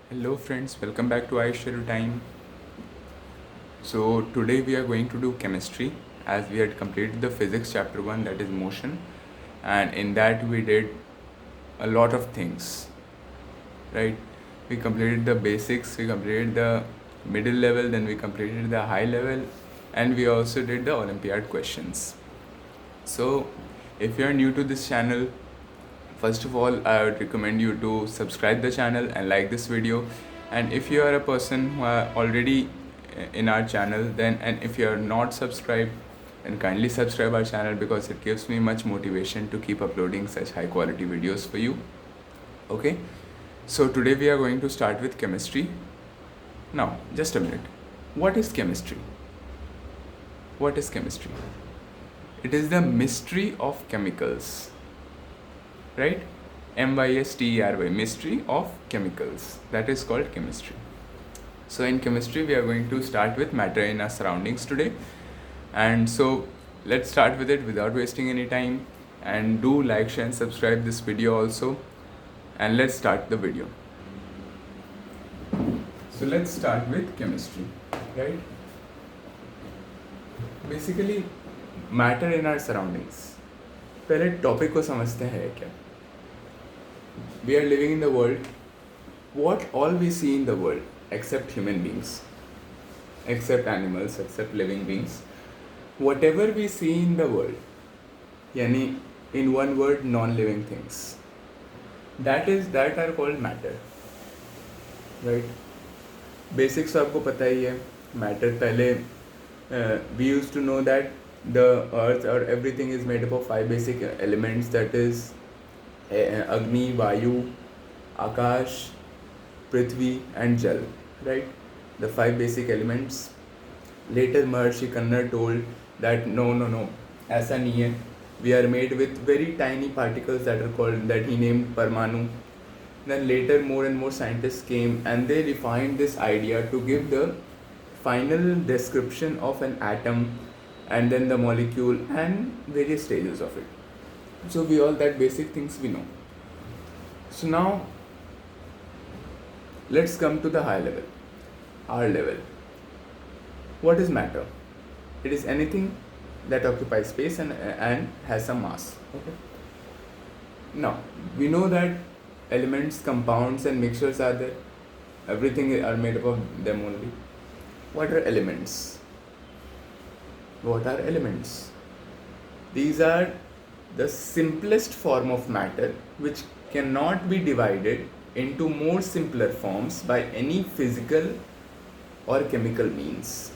Hello friends, welcome back to iShare Time. So today we are going to do chemistry as we had completed the physics chapter 1, that is motion, and in that we did a lot of things, right? We completed the basics, we completed the middle level, then we completed the high level, and we also did the Olympiad questions. So if you are new to this channel, first of all I would recommend you to subscribe the channel and like this video. And if you are a person who are already in our channel, then and if you are not subscribed, then kindly subscribe our channel because it gives me much motivation to keep uploading such high quality videos for you. Okay, so today we are going to start with chemistry. Now just a minute, what is chemistry? What is chemistry? It is the mystery of chemicals, right? MYSTERY, mystery of chemicals. That is called chemistry. So in chemistry, we are going to start with matter in our surroundings today. And so let's start with it without wasting any time. And do like, share, and subscribe this video also. And let's start the video. So let's start with chemistry, right? Basically, matter in our surroundings. पहले topic को समझते हैं क्या. We are living in the world. What all we see in the world, except human beings, except animals, except living beings, whatever we see in the world, yani in one word, non-living things, that are called matter, right? Basics तो आपको पता ही है. Matter पहले we used to know that the earth or everything is made up of 5 basic elements, that is Agni, Vayu, Akash, Prithvi and Jal, right? The 5 basic elements. Later Maharshi Kannar told that no, ऐसा नहीं है. We are made with very tiny particles that are called, that he named Parmanu. Then later more and more scientists came and they refined this idea to give the final description of an atom and then the molecule and various stages of it. So we all that basic things we know. So now let's come to the high level, our level. What is matter? It is anything that occupies space and has some mass. Okay. Now we know that elements, compounds and mixtures are there. Everything are made up of them only. What are elements? What are elements? These are the simplest form of matter which cannot be divided into more simpler forms by any physical or chemical means.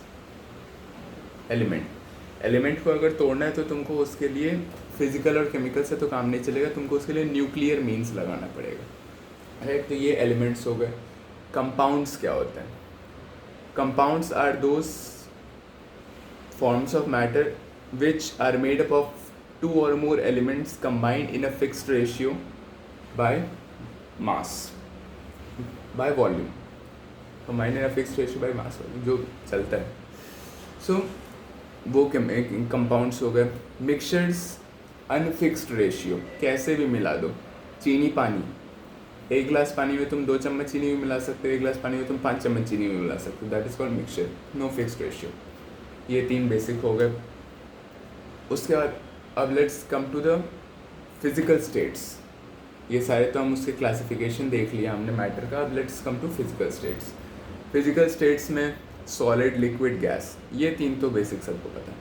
Element को अगर तोड़ना है तो तुमको उसके लिए physical और chemical से तो काम नहीं चलेगा, तुमको उसके लिए न्यूक्लियर मीन्स लगाना पड़ेगा, राइट? तो ये एलिमेंट्स हो गए. कंपाउंड्स क्या होते हैं? Compounds are those forms of matter which are made up of 2 or more elements combined in a fixed ratio by mass, by volume, combined in a fixed ratio by mass, जो चलता है. So वो compounds हो गए. Mixtures unfixed ratio, कैसे भी मिला दो. चीनी पानी, 1 गिलास पानी में तुम 2 चम्मच चीनी भी मिला सकते हो, 1 गिलास पानी में तुम 5 चम्मच चीनी भी मिला सकते हो. That is called mixture. No fixed ratio. ये 3 बेसिक हो गए. उसके बाद अब let's come to the physical states. ये सारे तो हम उसके क्लासिफिकेशन देख लिया हमने मैटर का. अब let's come to physical states. Physical states में सॉलिड, लिक्विड, गैस, ये 3 तो बेसिक सबको पता है.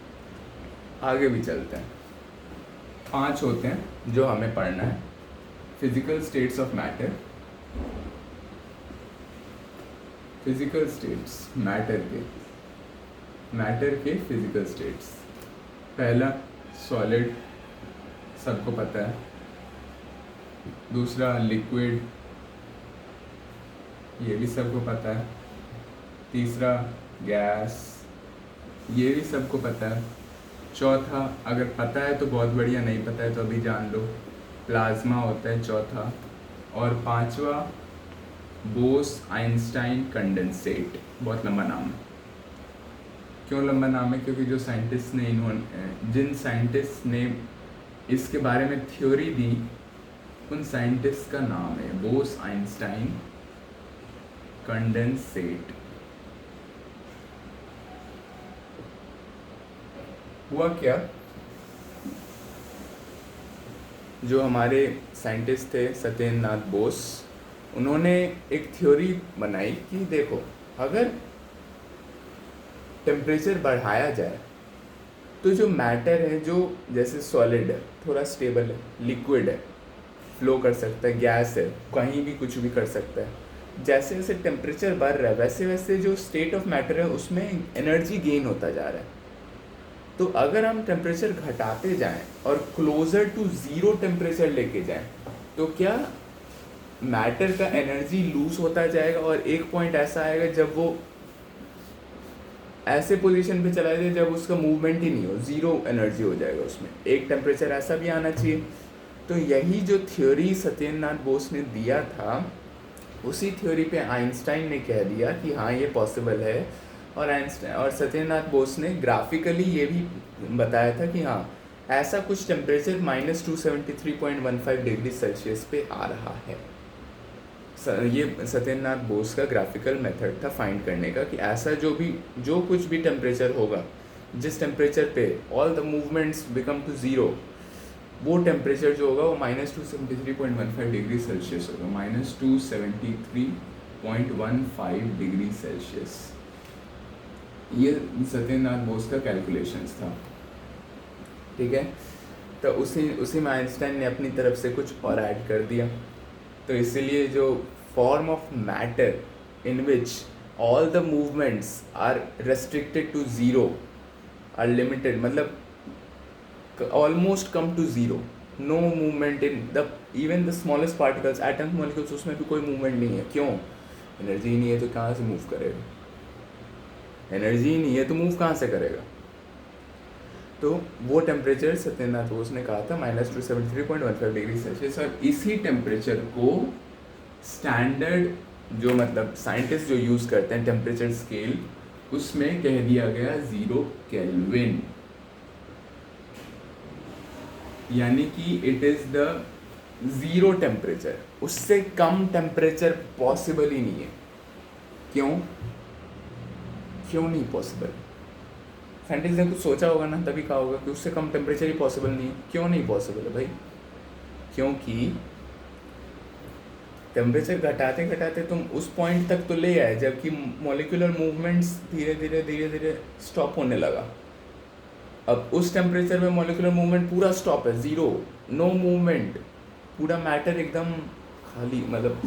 आगे भी चलते हैं. 5 होते हैं जो हमें पढ़ना है. Physical states of matter. Physical states matter के फिजिकल स्टेट्स. पहला सॉलिड, सबको पता है. दूसरा लिक्विड, ये भी सबको पता है. तीसरा गैस, ये भी सबको पता है. चौथा, अगर पता है तो बहुत बढ़िया, नहीं पता है तो अभी जान लो, प्लाज्मा होता है चौथा. और 5वां बोस आइंस्टाइन कंडेंसेट. बहुत लंबा नाम है. क्यों लंबा नाम है? क्योंकि जो साइंटिस्ट ने जिन साइंटिस्ट ने इसके बारे में थ्योरी दी, उन साइंटिस्ट का नाम है बोस आइंस्टाइन कंडेंसेट। हुआ क्या, जो हमारे साइंटिस्ट थे सत्येंद्र नाथ बोस, उन्होंने एक थ्योरी बनाई कि देखो अगर टेम्परेचर बढ़ाया जाए तो जो मैटर है, जो जैसे सॉलिड है, थोड़ा स्टेबल है, लिक्विड है, फ्लो कर सकता है, गैस है, कहीं भी कुछ भी कर सकता है, जैसे जैसे टेम्परेचर बढ़ रहा है वैसे वैसे जो स्टेट ऑफ मैटर है उसमें एनर्जी गेन होता जा रहा है। तो अगर हम टेम्परेचर घटाते जाएं और क्लोजर टू ज़ीरो टेम्परेचर लेके जाएं तो क्या मैटर का एनर्जी लूज होता जाएगा और एक पॉइंट ऐसा आएगा जब वो ऐसे पोजीशन पे चला जाए जब उसका मूवमेंट ही नहीं हो, ज़ीरो एनर्जी हो जाएगा उसमें। एक टेम्परेचर ऐसा भी आना चाहिए। तो यही जो थ्योरी सत्येंद्र नाथ बोस ने दिया था, उसी थ्योरी पे आइंस्टाइन ने कह दिया कि हाँ ये पॉसिबल है। और आइंस्टाइन और सत्येंद्र नाथ बोस ने ग्राफिकली ये भी बताया था कि हाँ ऐसा कुछ टेम्परेचर -273.15 डिग्री सेल्सियस पे आ रहा है। ये सत्येंद्र नाथ बोस का ग्राफिकल मेथड था फाइंड करने का कि ऐसा जो कुछ भी टेम्परेचर होगा, जिस टेम्परेचर पे all the movements become to zero, वो टेम्परेचर जो होगा वो -273.15 डिग्री सेल्सियस होगा, -273.15 डिग्री सेल्सियस। ये सत्येंद्र नाथ बोस का कैलकुलेशंस था, ठीक है। तो उसी में आइंस्टाइन ने अपनी तरफ से कुछ और ऐड कर दिया। तो इसीलिए जो form of matter in which all the movements are restricted to zero, are limited, मतलब almost come to zero, no movement in the even the smallest particles, atoms, molecules, उसमें भी कोई मूवमेंट नहीं है। क्यों? एनर्जी ही नहीं है तो कहाँ से मूव करेगा? एनर्जी ही नहीं है तो मूव कहाँ से करेगा? तो वो टेम्परेचर सत्येंद्र नाथ बोस ने कहा था -273.15 डिग्री सेल्सियस। और इसी टेम्परेचर को स्टैंडर्ड जो मतलब साइंटिस्ट जो यूज़ करते हैं टेम्परेचर स्केल, उसमें कह दिया गया 0 केल्विन, यानी कि it is the zero temperature. उससे कम टेम्परेचर पॉसिबल ही नहीं है। क्यों नहीं पॉसिबल? साइंटिस्ट ने कुछ सोचा होगा ना, तभी कहा होगा कि उससे कम टेम्परेचर ही पॉसिबल नहीं है। क्यों नहीं पॉसिबल है भाई? क्योंकि टेम्परेचर घटाते घटाते तुम उस पॉइंट तक तो ले आए जबकि मॉलिक्यूलर मूवमेंट्स धीरे धीरे स्टॉप होने लगा। अब उस टेम्परेचर में मॉलिक्यूलर मूवमेंट पूरा स्टॉप है, ज़ीरो, नो मूवमेंट, पूरा मैटर एकदम खाली, मतलब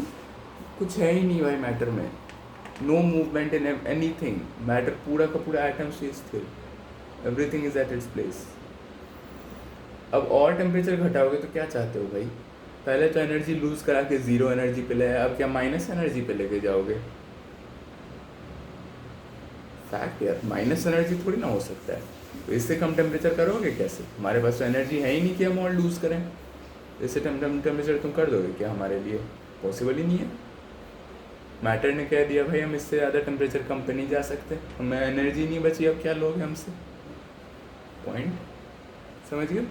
कुछ है ही नहीं भाई मैटर में, no movement in anything, matter पूरा का पूरा एटम्स से स्थिर, everything is at its place. अब और टेम्परेचर घटाओगे तो क्या चाहते हो भाई? पहले तो एनर्जी लूज करा के ज़ीरो एनर्जी पे ले आए, अब क्या माइनस एनर्जी पे लेके जाओगे? फैक्ट यार, माइनस एनर्जी थोड़ी ना हो सकता है। तो इससे कम टेम्परेचर करोगे कैसे? हमारे पास तो एनर्जी है ही नहीं कि हम और लूज़ करें। इससे टेम्परेचर तुम कर दोगे क्या? हमारे लिए पॉसिबल ही नहीं है। मैटर ने कह दिया भाई हम इससे ज़्यादा टेम्परेचर कम पे नहीं जा सकते, हमें एनर्जी नहीं बची, अब क्या लोगे हमसे? पॉइंट समझ गए?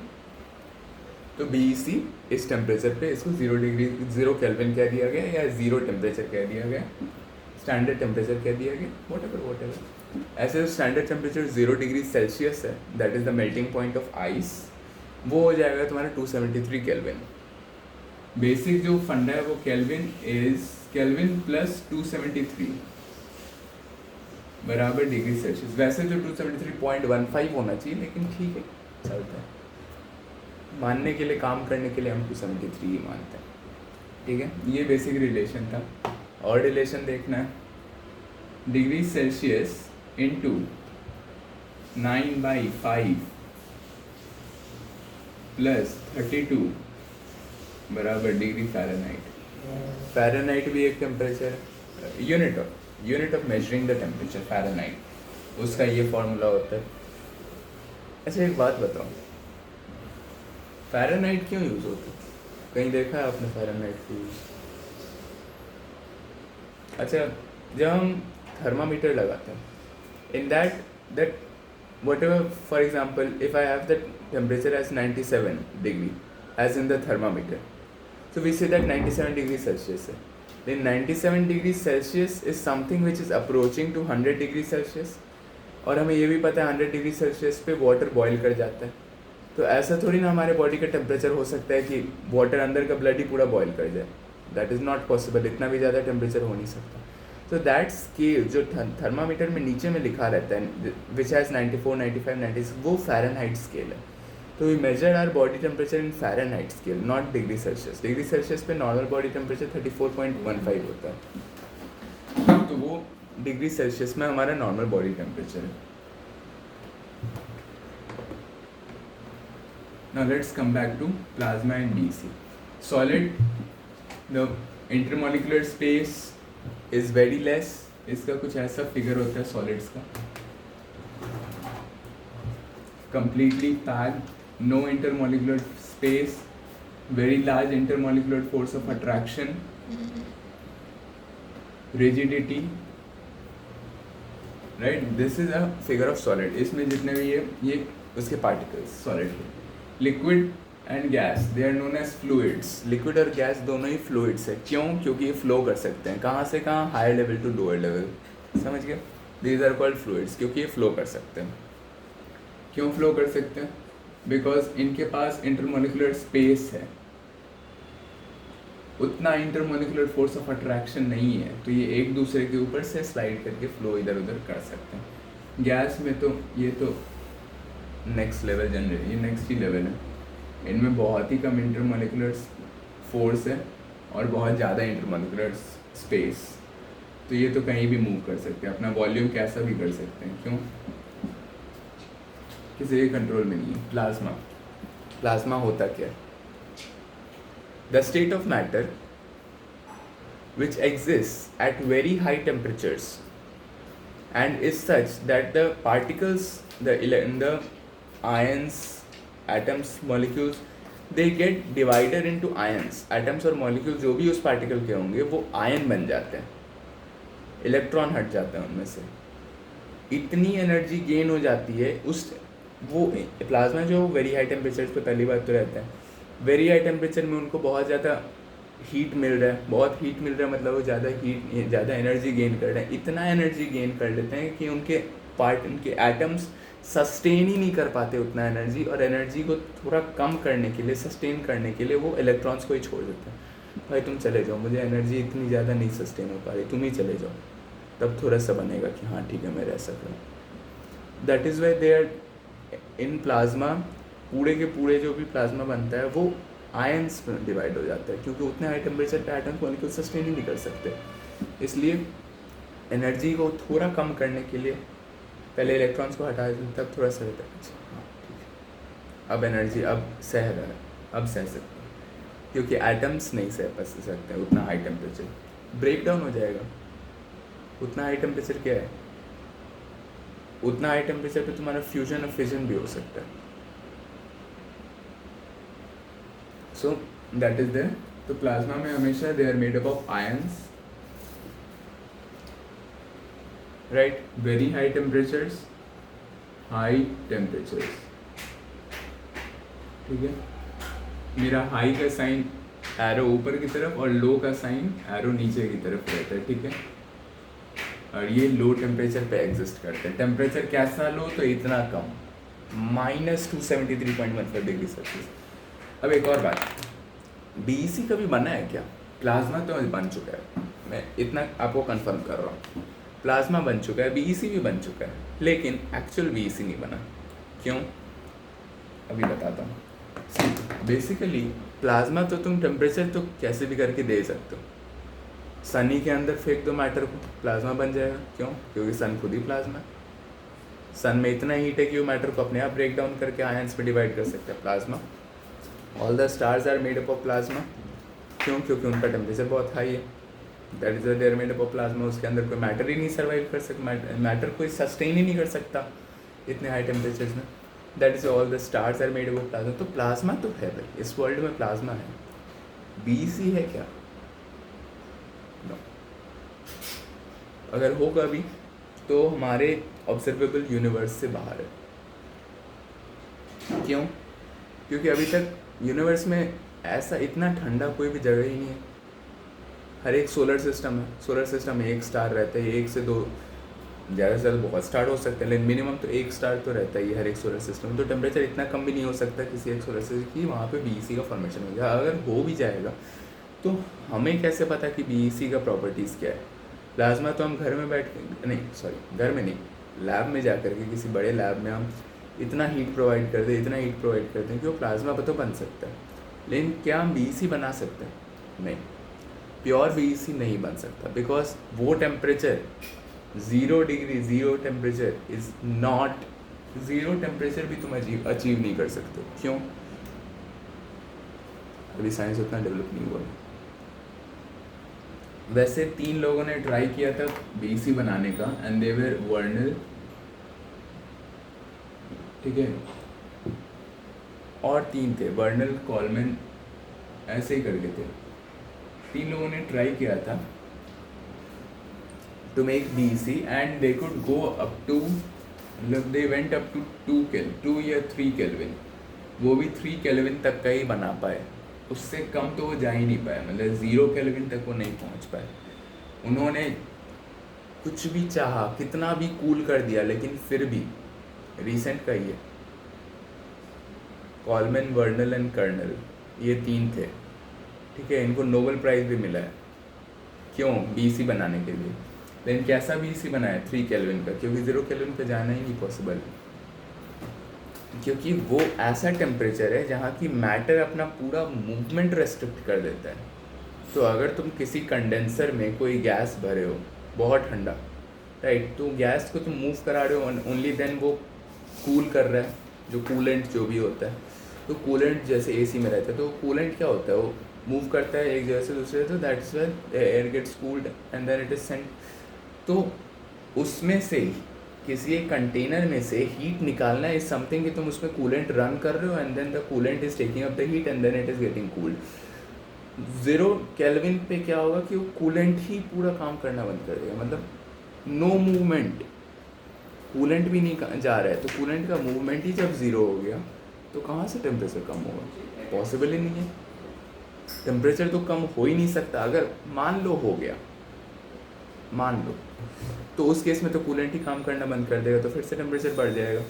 तो BEC इस टेम्परेचर पे इसको 0 केल्विन कह दिया गया, या ज़ीरो टेम्परेचर कह दिया गया, स्टैंडर्ड टेम्परेचर कह दिया गया, वॉट एवर। ऐसे स्टैंडर्ड टेम्परेचर 0 डिग्री सेल्सियस है, that is the melting point of ice, वो हो जाएगा तुम्हारा 273 केल्विन। बेसिक जो फंडा है वो केल्विन प्लस 273 बराबर डिग्री सेल्सियस। वैसे जो 273.15 होना चाहिए, लेकिन ठीक है चलता है, मानने के लिए, काम करने के लिए हम 273 ही मानते हैं, ठीक है। ये बेसिक रिलेशन था। और रिलेशन देखना है, डिग्री सेल्सियस इंटू 9/5 प्लस 32 बराबर डिग्री फ़ारेनहाइट। फ़ारेनहाइट भी एक temperature, unit of measuring the temperature, Fahrenheit, उसका ये फॉर्मूला होता है। अच्छा एक बात बताओ, फ़ारेनहाइट क्यों यूज़ होता है? कहीं देखा है आपने फ़ारेनहाइट को यूज़? अच्छा, जब हम थर्मामीटर लगाते हैं, in that whatever, for example, if I have the temperature as 97 degree as in the thermometer, so we say that 97 degree Celsius है, then 97 degree Celsius is something which is approaching to 100 degree Celsius, और हमें ये भी पता है 100 degree Celsius पे water boil कर जाता है। तो ऐसा थोड़ी ना हमारे बॉडी का टेम्परेचर हो सकता है कि वाटर अंदर का ब्लड ही पूरा बॉईल कर जाए, दैट इज़ नॉट पॉसिबल, इतना भी ज़्यादा टेम्परेचर हो नहीं सकता। तो दैट स्केल जो थर्मामीटर में नीचे में लिखा रहता है विच हैज़ 94, 95, 96, वो फ़ारेनहाइट स्केल है। तो we measure our body temperature in Fahrenheit scale, not degree Celsius. Degree Celsius पे नॉर्मल बॉडी टेम्परेचर 34.15 होता है, तो वो डिग्री सेल्सियस में हमारा नॉर्मल बॉडी टेम्परेचर है। Now let's come back to plasma and BC. Solid, the intermolecular space is very less. इसका कुछ ऐसा फिगर होता है सॉलिड्स का, completely packed, no intermolecular space, very large intermolecular force of attraction, rigidity, right? This is a figure of solid. इसमें जितने भी ये उसके particles solid के। Liquid and gas they are known as fluids. Liquid और gas दोनों ही fluids है। क्यों? क्योंकि ये फ्लो कर सकते हैं कहाँ से कहाँ, higher level to lower level, समझ गए? दीज आर कॉल्ड फ्लूइड्स, क्योंकि ये फ्लो कर सकते हैं। क्यों फ्लो कर सकते हैं? बिकॉज इनके पास इंटरमोलिकुलर स्पेस है, उतना इंटरमोलिकुलर फोर्स ऑफ अट्रैक्शन नहीं है, तो ये एक दूसरे के ऊपर से स्लाइड करके फ्लो इधर उधर कर सकते हैं। गैस में तो ये तो नेक्स्ट लेवल जनरेट, ये नेक्स्ट ही लेवल है, इनमें बहुत ही कम इंटरमोलिकुलर फोर्स है और बहुत ज़्यादा इंटरमोलिकुलर स्पेस, तो ये तो कहीं भी मूव कर सकते हैं, अपना वॉल्यूम कैसा भी कर सकते हैं। क्यों? किसी के कंट्रोल में नहीं है। प्लाज्मा, प्लाज्मा होता क्या है? The state of matter which exists at very high temperatures and is such that the particles, the ions, atoms, molecules, they get divided into ions. atoms और molecules जो भी उस particle के होंगे वो ion बन जाते हैं, इलेक्ट्रॉन हट जाते हैं उनमें से। इतनी एनर्जी गेन हो जाती है उस वो प्लाज्मा जो वेरी हाई टेम्परेचर पे, पहली बात तो रहता है वेरी हाई टेम्परेचर में उनको बहुत ज़्यादा हीट मिल रहा है, बहुत हीट मिल रहा है मतलब वो ज़्यादा एनर्जी गेन कर रहे हैं। इतना एनर्जी गेन कर लेते हैं कि उनके एटम्स सस्टेन ही नहीं कर पाते उतना एनर्जी, और एनर्जी को थोड़ा कम करने के लिए, सस्टेन करने के लिए वो इलेक्ट्रॉन्स को ही छोड़ देते हैं। भाई तुम चले जाओ, मुझे एनर्जी इतनी ज़्यादा नहीं सस्टेन हो पा रही, तुम ही चले जाओ, तब थोड़ा सा बनेगा कि हाँ ठीक है मैं रह सक रहा हूँ। That is why they are in plasma, पूरे के पूरे जो भी प्लाज्मा बनता है वो आयंस में डिवाइड हो जाता है, क्योंकि उतने हाई टेम्परेचर पे एटम को सस्टेन ही नहीं कर सकते। इसलिए एनर्जी को थोड़ा कम करने के लिए पहले इलेक्ट्रॉन्स को हटा देते, तब थोड़ा सा रहता है अच्छा हाँ ठीक है, अब एनर्जी अब सह रहा है, अब सह सकते हैं, क्योंकि एटम्स नहीं सह सकते उतना हाई टेम्परेचर, ब्रेक डाउन हो जाएगा। उतना हाई टेम्परेचर क्या है? उतना हाई टेम्परेचर पे तुम्हारा फ्यूजन और फिजन भी हो सकता है। So that is there. तो प्लाज्मा में हमेशा they are made up of ions, right? Very high temperatures, ठीक है। मेरा हाई का साइन एरो ऊपर की तरफ और लो का साइन एरो नीचे की तरफ रहता है, ठीक है। और ये लो टेम्परेचर पे एग्जिस्ट करते हैं। टेम्परेचर कैसा लो? तो इतना कम, -273.15 डिग्री सेल्सियस। अब एक और बात, बीईसी कभी बना है क्या? प्लाज्मा तो बन चुका है, मैं इतना आपको कंफर्म कर रहा हूँ, प्लाज्मा बन चुका है, बीईसी भी बन चुका है, लेकिन एक्चुअल बीईसी नहीं बना। क्यों? अभी बताता हूँ। बेसिकली प्लाज्मा तो तुम टेम्परेचर तो कैसे भी करके दे सकते हो, सन ही के अंदर फेंक दो मैटर को, प्लाज्मा बन जाएगा। क्यों? क्योंकि सन खुद ही प्लाज्मा है। सन में इतना हीट है कि वो मैटर को अपने आप ब्रेक डाउन करके आयंस में डिवाइड कर सकता है। Plasma, all the stars are made up of plasma. क्यों? क्योंकि उनका टेम्परेचर बहुत हाई है, that is they are made up of plasma. उसके अंदर कोई मैटर ही नहीं सर्वाइव कर सकता, मैटर कोई सस्टेन ही नहीं कर सकता इतने हाई टेम्परेचर्स में। That is all the stars are made up of plasma. तो प्लाज्मा तो है भाई, इस वर्ल्ड में प्लाज्मा है। बीईसी है क्या? नो। अगर होगा भी तो हमारे ऑब्जर्वेबल यूनिवर्स से बाहर है। क्यों? क्योंकि अभी तक यूनिवर्स में ऐसा इतना ठंडा कोई भी जगह ही नहीं है। हर एक सोलर सिस्टम है, सोलर सिस्टम में 1 स्टार रहता है, 1 से 2, ज़्यादा से ज़्यादा बहुत स्टार हो सकते हैं, लेकिन मिनिमम तो 1 स्टार तो रहता ही है हर एक सोलर सिस्टम में। तो टेम्परेचर इतना कम भी नहीं हो सकता किसी एक सोलर सिस्टम की वहाँ पे बीईसी का फॉर्मेशन हो जाए। अगर हो भी जाएगा तो हमें कैसे पता कि बीईसी का प्रॉपर्टीज़ क्या है? प्लाज्मा तो हम घर में बैठ के नहीं, सॉरी घर में नहीं, लैब में जा कर के, किसी बड़े लैब में हम इतना हीट प्रोवाइड कर दें, इतना हीट प्रोवाइड करते हैं कि वो प्लाज्मा पर तो बन सकता है, लेकिन क्या हम बीईसी बना सकते हैं? नहीं, प्योर बीईसी नहीं बन सकता, बिकॉज वो temperature 0 degree, 0 temperature is not, 0 temperature भी तुम अचीव नहीं कर सकते। क्यों? अभी साइंस उतना डेवलप नहीं हुआ। वैसे 3 लोगों ने ट्राई किया था बीईसी बनाने का, एंड दे वर वर्नल, ठीक है, और 3 थे, वर्नल, कॉलमैन, ऐसे ही करके थे। 3 लोगों ने ट्राई किया था to make BC, and they could go up to, मतलब they went up to 2 या 3 केल्विन, वो भी 3 केल्विन तक का ही बना पाए, उससे कम तो वो जा ही नहीं पाए, मतलब 0 केल्विन तक वो नहीं पहुंच पाए। उन्होंने कुछ भी चाहा, कितना भी कूल कर दिया, लेकिन फिर भी रिसेंट का ये कॉलमैन, वर्नल एंड कर्नल, ये 3 थे, ठीक है, इनको नोबेल प्राइज़ भी मिला है। क्यों? बीसी बनाने के लिए। लेकिन कैसा बीसी बनाया? 3 केल्विन का, क्योंकि 0 केल्विन पे जाना ही नहीं पॉसिबल, क्योंकि वो ऐसा टेम्परेचर है जहाँ की मैटर अपना पूरा मूवमेंट रेस्ट्रिक्ट कर देता है। तो अगर तुम किसी कंडेंसर में कोई गैस भरे हो, बहुत ठंडा, राइट, तो गैस को तुम मूव करा रहे हो, ओनली देन वो कूल कर रहा है, जो कूलेंट जो भी होता है। तो कूलेंट जैसे एसी में रहता है, तो कूलेंट क्या होता है, वो मूव करता है एक जगह से दूसरे, तो that's when air gets cooled and then it is sent. तो उसमें से किसी एक कंटेनर में से हीट निकालना इज समथिंग कि तुम उसमें कूलेंट रन कर रहे हो, and then the coolant is taking up the heat and then it is getting cooled. 0 Kelvin पे क्या होगा कि वो कूलेंट ही पूरा काम करना बंद कर देगा, मतलब नो मूवमेंट, कूलेंट भी नहीं जा रहा है, तो कूलेंट का मूवमेंट ही जब 0 हो गया तो कहाँ से टेम्परेचर कम होगा? पॉसिबल ही नहीं है, टेम्परेचर तो कम हो ही नहीं सकता। अगर मान लो हो गया, मान लो, तो उस केस में तो कूलेंट ही काम करना बंद कर देगा, तो फिर से टेम्परेचर बढ़ जाएगा।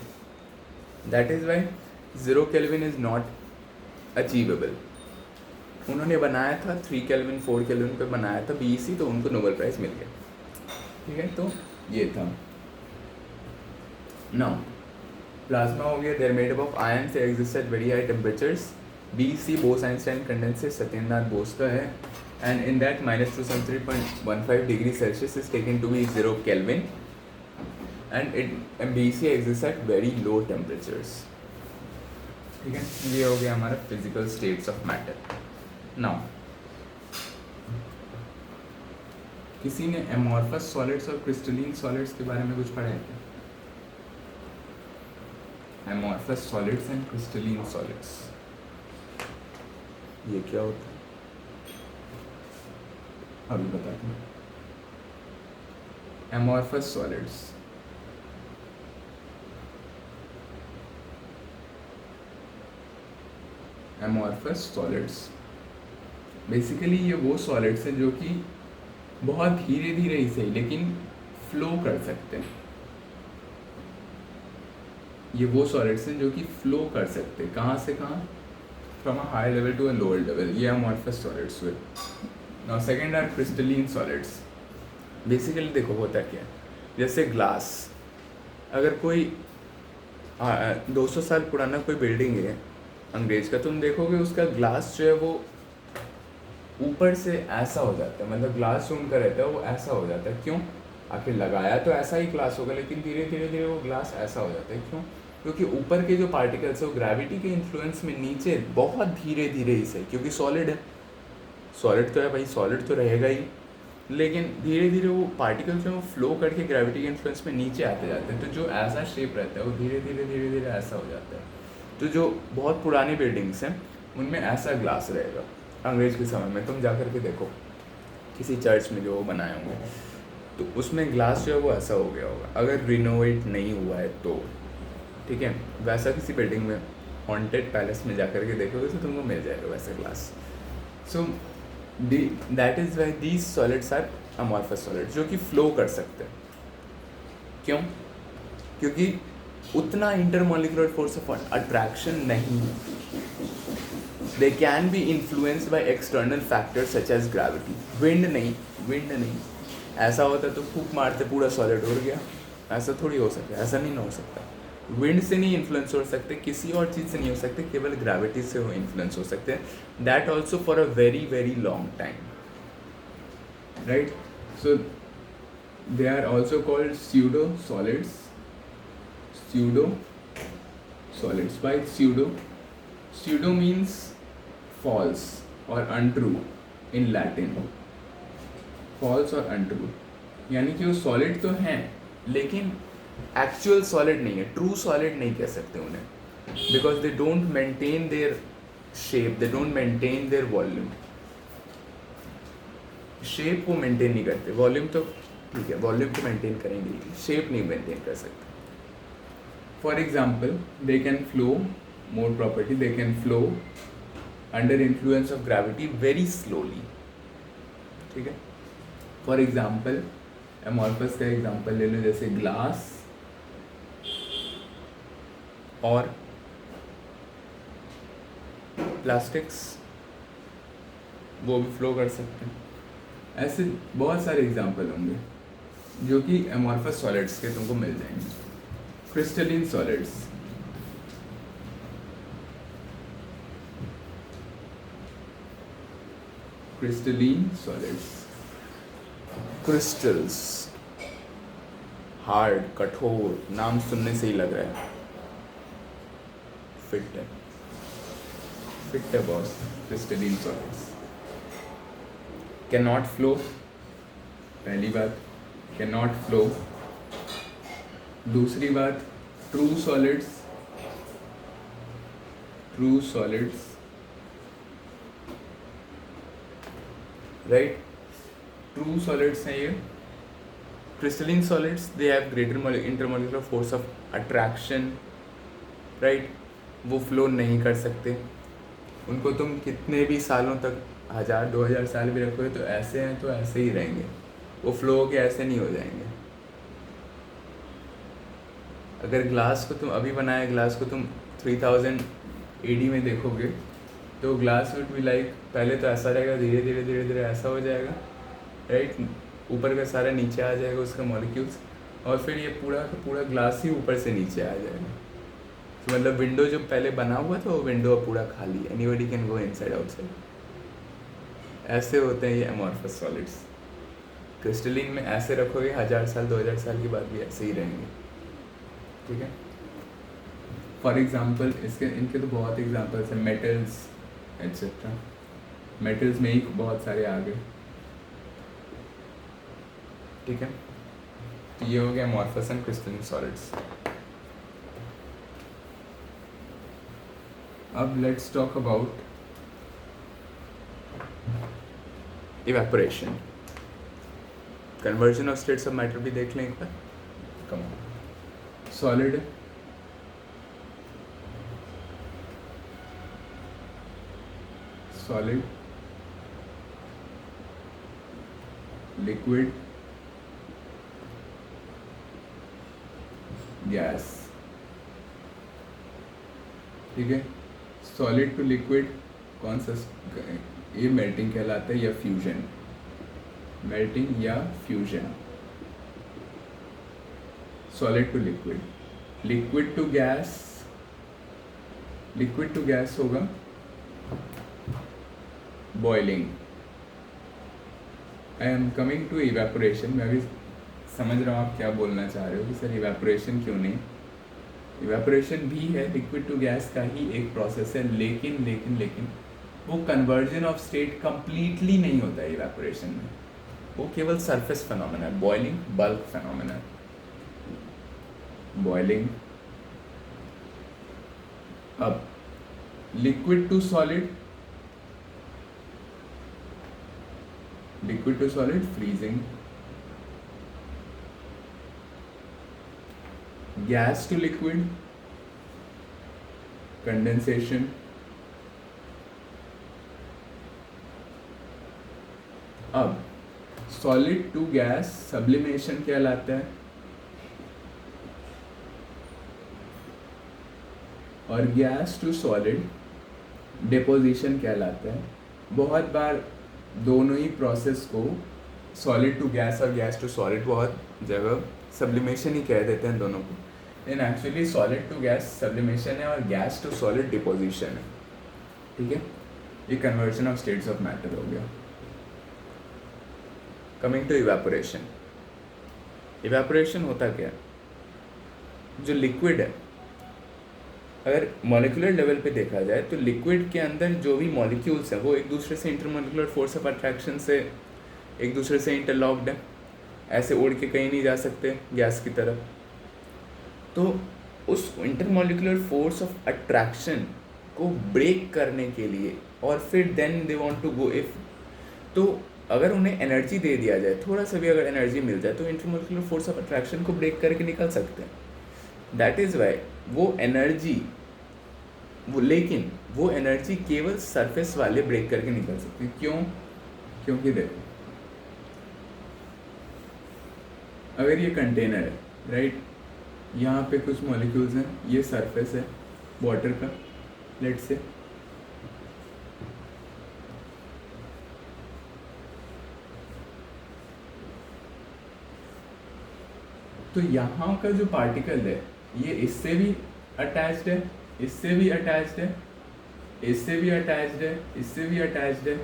That is Y 0 kelvin is not achievable. उन्होंने बनाया था 3 केल्विन 4 केल्विन पे बनाया था बीईसी, तो उनको नोबेल प्राइज़ मिल गया, ठीक है। तो ये था। नाउ प्लाज्मा हो गया, there made up of ions, they exist at very high temperatures. BEC Bose Einstein condensate Satyendranath Bose का है, and in that minus 273.15 degrees Celsius is taken to be 0 Kelvin, and BC exists at very low temperatures, ठीक है। ये हो गया हमारा physical states of matter. Now किसी ने एमॉर्फस सॉलिड्स और क्रिस्टलीन सॉलिड्स के बारे में कुछ पढ़ा है क्या? Amorphous solids and crystalline solids, ये क्या होता है अभी बताते हैं। Amorphous solids, amorphous solids basically ये वो सॉलिड्स हैं जो कि बहुत धीरे धीरे ही सही लेकिन फ्लो कर सकते हैं। ये वो सॉलिड्स हैं जो कि फ्लो कर सकते हैं, कहाँ से कहाँ, from a high level to a lower level, ये एमॉर्फस सॉलिड्स हुए। Now second are crystalline solids. Basically देखो होता क्या है, जैसे ग्लास, अगर कोई 200 साल पुराना कोई बिल्डिंग है अंग्रेज का, तुम देखोगे उसका ग्लास जो है वो ऊपर से ऐसा हो जाता है, मतलब ग्लास जो उनका रहता है वो ऐसा हो जाता है। क्यों? आखिर लगाया तो ऐसा ही ग्लास होगा, लेकिन धीरे धीरे धीरे वो ग्लास ऐसा हो जाता है। क्यों? क्योंकि ऊपर के जो पार्टिकल्स है वो ग्रेविटी के इन्फ्लुएंस में नीचे बहुत धीरे धीरे ही सही, क्योंकि सॉलिड है, सॉलिड तो है भाई, सॉलिड तो रहेगा ही, लेकिन धीरे धीरे वो पार्टिकल्स जो फ्लो करके ग्रेविटी के इन्फ्लुएंस में नीचे आते जाते हैं, तो जो ऐसा शेप रहता है वो धीरे धीरे ऐसा हो जाता है। तो जो बहुत पुरानी बिल्डिंग्स हैं उनमें ऐसा ग्लास रहेगा अंग्रेज के समय में। तुम जा कर के देखो किसी चर्च में जो वो बनाए होंगे, तो उसमें ग्लास जो है वो ऐसा हो गया होगा, अगर रिनोवेट नहीं हुआ है तो, ठीक है। वैसा किसी बिल्डिंग में, हॉन्टेड पैलेस में जा कर के देखोगे तो तुमको मिल जाएगा वैसा glass. So that is why these solids are amorphous solids, जो कि फ्लो कर सकते हैं. क्यों? क्योंकि उतना इंटरमोलिकुलर फोर्स ऑफ अट्रैक्शन नहीं है. They can be influenced by external factors such as gravity. Wind नहीं. ऐसा होता तो फूंक मारते पूरा सॉलिड उड़ गया. ऐसा थोड़ी हो सकता है, ऐसा नहीं ना हो सकता. विंड से नहीं इन्फ्लुएंस हो सकते, किसी और चीज़ से नहीं हो सकते, केवल ग्रेविटी से वो इन्फ्लुएंस हो सकते हैं. That also for a very very long time. Right? So they are also called pseudo solids. Why pseudo? Pseudo means false or untrue in Latin. False or untrue, यानी कि वो सॉलिड तो हैं लेकिन एक्चुअल सॉलिड नहीं है, true solid नहीं कह सकते उन्हें, because they don't maintain their shape, they don't maintain their volume. Shape वो मेंटेन नहीं करते, वॉल्यूम तो ठीक है, वॉल्यूम तो मेंटेन करेंगे, शेप नहीं मेंटेन कर सकते. For example they can flow, more property, they can flow under influence of gravity very slowly. ठीक है? फॉर एग्जाम्पल एमॉर्फस का एग्जाम्पल ले लो, जैसे ग्लास और प्लास्टिक्स, वो भी फ्लो कर सकते हैं. ऐसे बहुत सारे एग्जाम्पल होंगे जो कि एमॉर्फस सॉलिड्स के तुमको मिल जाएंगे. क्रिस्टलिन सॉलिड्स, क्रिस्टल्स, हार्ड, कठोर, नाम सुनने से ही लग रहा है फिट है boss. Crystalline solids can not flow, पहली बात कैन नॉट फ्लो. दूसरी बात true solids, right? True solids हैं ये. Crystalline solids they have greater intermolecular force of attraction, right? वो फ्लो नहीं कर सकते. उनको तुम कितने भी सालों तक, 1000-2000 साल भी रखोगे तो ऐसे हैं तो ऐसे ही रहेंगे, वो फ्लो होके ऐसे नहीं हो जाएंगे. अगर ग्लास को तुम अभी बनाए, ग्लास को तुम 3000 AD में देखोगे तो ग्लास वुड बी लाइक, पहले तो ऐसा रहेगा, धीरे धीरे ऐसा हो जाएगा, राइट? ऊपर का सारा नीचे आ जाएगा उसका मॉलिक्यूल्स, और फिर ये पूरा का पूरा ग्लास ही ऊपर से नीचे आ जाएगा. तो मतलब विंडो जो पहले बना हुआ था वो विंडो पूरा खाली, anybody can go inside outside. ऐसे होते हैं ये अमॉर्फस सॉलिड्स. क्रिस्टलिन में ऐसे रखोगे 1000 साल 2000 साल के बाद भी ऐसे ही रहेंगे. ठीक है? फॉर एग्जाम्पल इनके तो बहुत एग्जाम्पल्स हैं, मेटल्स एट्सेट्रा. मेटल्स में ही बहुत सारे आ गए. ठीक है? तो ये हो गया अमॉर्फस एंड क्रिस्टलिन सॉलिड्स. अब let's talk about evaporation. Conversion of states of matter भी देख लें एक बार. Come on. Solid, liquid, gas. ठीक है? सॉलिड टू लिक्विड कौन सा, ये मेल्टिंग कहलाता है या फ्यूजन. मेल्टिंग या fusion. Solid to liquid. Liquid to gas होगा boiling. I am coming to evaporation. मैं भी समझ रहा हूँ आप क्या बोलना चाह रहे हो कि सर इवेपोरेशन क्यों नहीं. इवेपोरेशन भी है, लिक्विड टू गैस का ही एक प्रोसेस है, लेकिन वो कन्वर्जन ऑफ स्टेट कंप्लीटली नहीं होता है इवेपोरेशन में. वो केवल सरफेस फिनोमेना है. Boiling bulk phenomena. बॉइलिंग. अब liquid to solid freezing. Gas to liquid condensation. अब सॉलिड टू गैस सब्लिमेशन कहलाता है और गैस टू सॉलिड डिपोजिशन कहलाता है। बहुत बार दोनों ही प्रोसेस को सॉलिड टू गैस और गैस टू सॉलिड बहुत जगह सब्लिमेशन ही कह देते हैं दोनों को, लेकिन actually solid to gas sublimation है और गैस टू सॉलिड डिपोजिशन है। ठीक है, ये conversion of states of matter हो गया। Coming to evaporation. इवेपोरेशन होता क्या है? जो लिक्विड है, अगर मॉलिक्यूलर लेवल पे देखा जाए तो लिक्विड के अंदर जो भी मॉलिक्यूल्स हैं वो एक दूसरे से इंटरमॉलिक्यूलर फोर्स ऑफ अट्रैक्शन से एक दूसरे से इंटरलॉक्ड है, ऐसे उड़ के कहीं नहीं जा सकते गैस की तरफ। तो उस इंटरमॉलिक्यूलर फोर्स ऑफ अट्रैक्शन को ब्रेक करने के लिए और फिर then they want to go if, तो अगर उन्हें एनर्जी दे दिया जाए, थोड़ा सा भी अगर एनर्जी मिल जाए तो इंटरमॉलिक्यूलर फोर्स ऑफ अट्रैक्शन को ब्रेक करके निकल सकते हैं। दैट इज़ वाई वो एनर्जी लेकिन वो एनर्जी केवल सरफेस वाले ब्रेक करके निकल सकते हैं। क्यों? क्योंकि देखो, अगर ये कंटेनर है, राइट, यहाँ पे कुछ मॉलिक्यूल्स हैं, ये सरफेस है वाटर का, लेट्स से, तो यहाँ का जो पार्टिकल है ये इससे भी अटैच्ड है, इससे भी अटैच्ड है, इससे भी अटैच्ड है, इससे भी अटैच्ड है,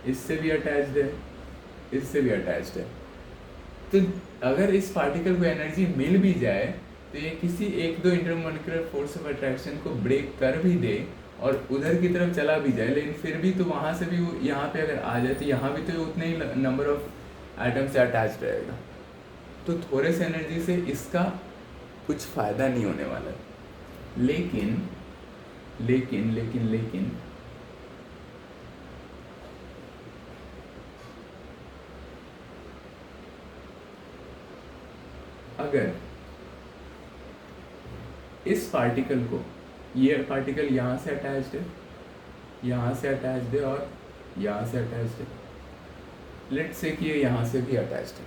इससे भी अटैच्ड है, इससे भी अटैच्ड है। तो अगर इस पार्टिकल को एनर्जी मिल भी जाए तो ये किसी एक दो इंटरमॉलिक्यूलर फोर्स ऑफ अट्रैक्शन को ब्रेक कर भी दे और उधर की तरफ चला भी जाए, लेकिन फिर भी तो वहाँ से भी वो यहाँ पे अगर आ जाए तो यहाँ भी तो उतने ही नंबर ऑफ एटम से अटैच रहेगा। तो थोड़े से एनर्जी से इसका कुछ फ़ायदा नहीं होने वाला है। लेकिन लेकिन लेकिन लेकिन अगर इस पार्टिकल को, ये पार्टिकल यहाँ से अटैच्ड है, यहाँ से अटैच्ड है और यहाँ से अटैच्ड है, लेट्स से कि ये यहाँ से भी अटैच्ड है,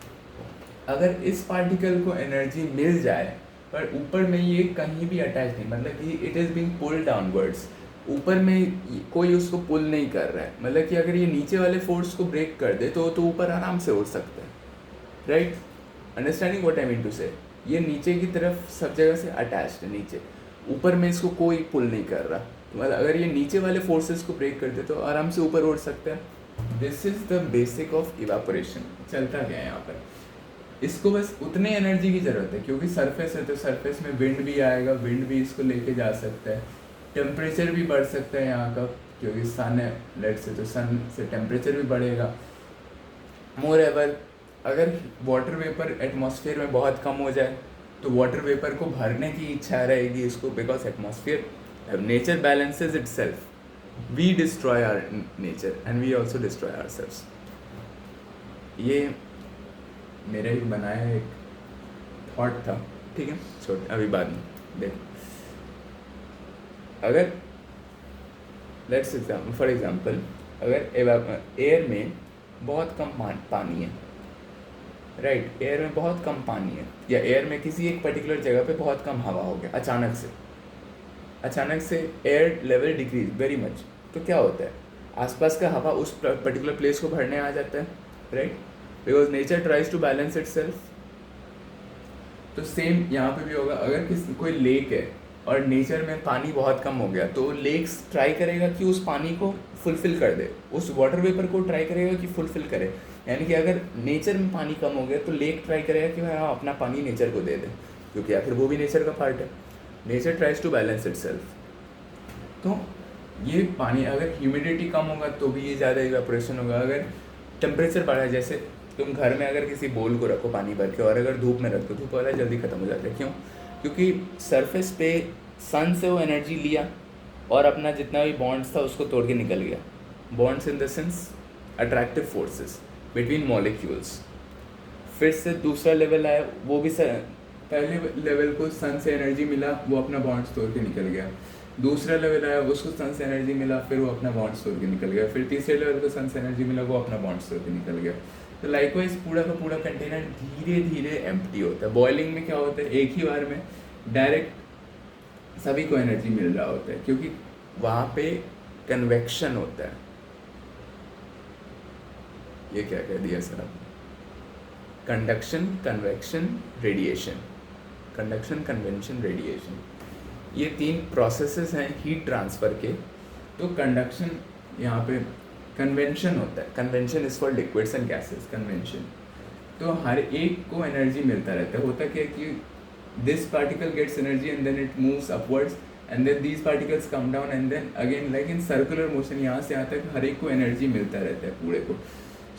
अगर इस पार्टिकल को एनर्जी मिल जाए पर ऊपर में ये कहीं भी अटैच नहीं, मतलब कि it is being pulled downwards, ऊपर में कोई उसको पुल नहीं कर रहा है, मतलब कि अगर ये नीचे वाले फोर्स को ब्रेक कर दे तो ऊपर आराम से उड़ सकता है, right? Understanding what I mean to say? ये नीचे की तरफ सब जगह से अटैच्ड है, नीचे, ऊपर में इसको कोई पुल नहीं कर रहा, तो मतलब अगर ये नीचे वाले फोर्सेस को ब्रेक कर दे तो आराम से ऊपर उड़ सकता है। This is the basic of evaporation. चलता क्या है यहाँ पर, इसको बस उतने एनर्जी की ज़रूरत है क्योंकि सरफेस है, तो सरफेस में विंड भी आएगा, विंड भी इसको लेके जा सकता है, टेम्परेचर भी बढ़ सकता है यहाँ का क्योंकि सन है, लेट से, तो सन से टेम्परेचर भी बढ़ेगा। मोर एवर अगर वाटर वेपर एटमॉस्फेयर में बहुत कम हो जाए तो वाटर वेपर को भरने की इच्छा रहेगी इसको, because atmosphere nature balances itself, we destroy our nature and we also destroy ourselves. ये मेरा ही बनाया एक थॉट था, ठीक है, छोड़ अभी बाद में देखो। अगर लेट्स फॉर एग्जांपल अगर एयर में बहुत कम पानी है, राइट, एयर में बहुत कम पानी है, या एयर में किसी एक पर्टिकुलर जगह पे बहुत कम हवा हो गया अचानक से air level decrease very much, तो क्या होता है, आसपास का हवा उस पर्टिकुलर प्लेस को भरने आ जाता है, right, because nature tries to balance itself. तो सेम यहाँ पे भी होगा, अगर कोई लेक है और नेचर में पानी बहुत कम हो गया तो लेक्स ट्राई करेगा कि उस पानी को फुलफिल कर दे, उस वाटर वेपर को ट्राई करेगा कि फुलफिल करे, यानी कि अगर नेचर में पानी कम हो गया तो लेक ट्राई करेगा कि भाई हाँ अपना पानी नेचर को दे दे, क्योंकि आखिर वो भी नेचर का पार्ट है। Nature tries to balance itself. तो ये पानी अगर ह्यूमिडिटी कम होगा तो भी ये ज़्यादा इवेपोरेशन होगा। अगर टेम्परेचर बढ़ा, जैसे तुम घर में अगर किसी बोल को रखो पानी भर के और अगर धूप में रख दो, धूप वाला जल्दी ख़त्म हो जाता है। क्यों? क्योंकि सरफेस पे सन से वो एनर्जी लिया और अपना जितना भी बॉन्ड्स था उसको तोड़ के निकल गया। Bonds in the sense attractive forces between molecules. फिर से दूसरा लेवल आया, वो भी पहले लेवल को सन से एनर्जी मिला, वो अपना बॉन्ड्स तोड़ के निकल गया। दूसरा लेवल आया, उसको सन से एनर्जी मिला, फिर वो अपना बॉन्ड छोड़ के निकल गया, फिर तीसरे लेवल को सन से एनर्जी मिला, वो अपना बॉन्ड छोड़ के निकल गया। तो लाइकवाइज पूरा का पूरा कंटेनर धीरे धीरे एम्प्टी होता है। बॉइलिंग में क्या होता है, एक ही बार में डायरेक्ट सभी को एनर्जी मिल रहा होता है, क्योंकि वहाँ पे कन्वेक्शन होता है। ये क्या कह दिया सर आपने? Conduction, convection, radiation. Conduction, convention, radiation, ये 3 प्रोसेसेस हैं हीट ट्रांसफ़र के। तो कंडक्शन यहाँ पे कन्वेंशन होता है, convention is for liquids and gases, convention. तो हर एक को एनर्जी मिलता रहता है। होता क्या है कि this particle gets energy and then it moves upwards and then these particles come down and then again like in circular motion, यहाँ से यहाँ तक हर एक को एनर्जी मिलता रहता है पूरे को।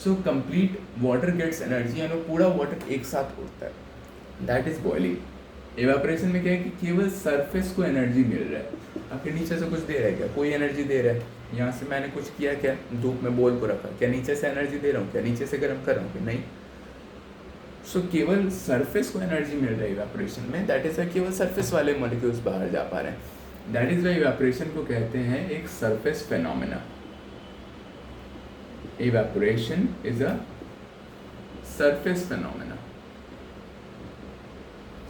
So complete water gets energy and पूरा वाटर एक साथ उड़ता है, दैट इज़ बॉइलिंग। एवापोरेशन में क्या है कि केवल सरफेस को एनर्जी मिल रहा है, आपके नीचे से कुछ दे रहा है क्या? कोई एनर्जी दे रहा है? यहाँ से मैंने कुछ किया क्या, धूप में बॉल को रखा, क्या नीचे से एनर्जी दे रहा हूँ? क्या नीचे से गर्म कर रहा हूँ? नहीं। सो केवल सरफेस को एनर्जी मिल रहा है इवेपोरेशन में, दैट इज केवल सरफेस वाले मॉलिक्यूल्स बाहर जा पा रहे हैं। दैट इज वाई इवेपोरेशन को कहते हैं एक surface phenomena. Evaporation is a surface phenomena,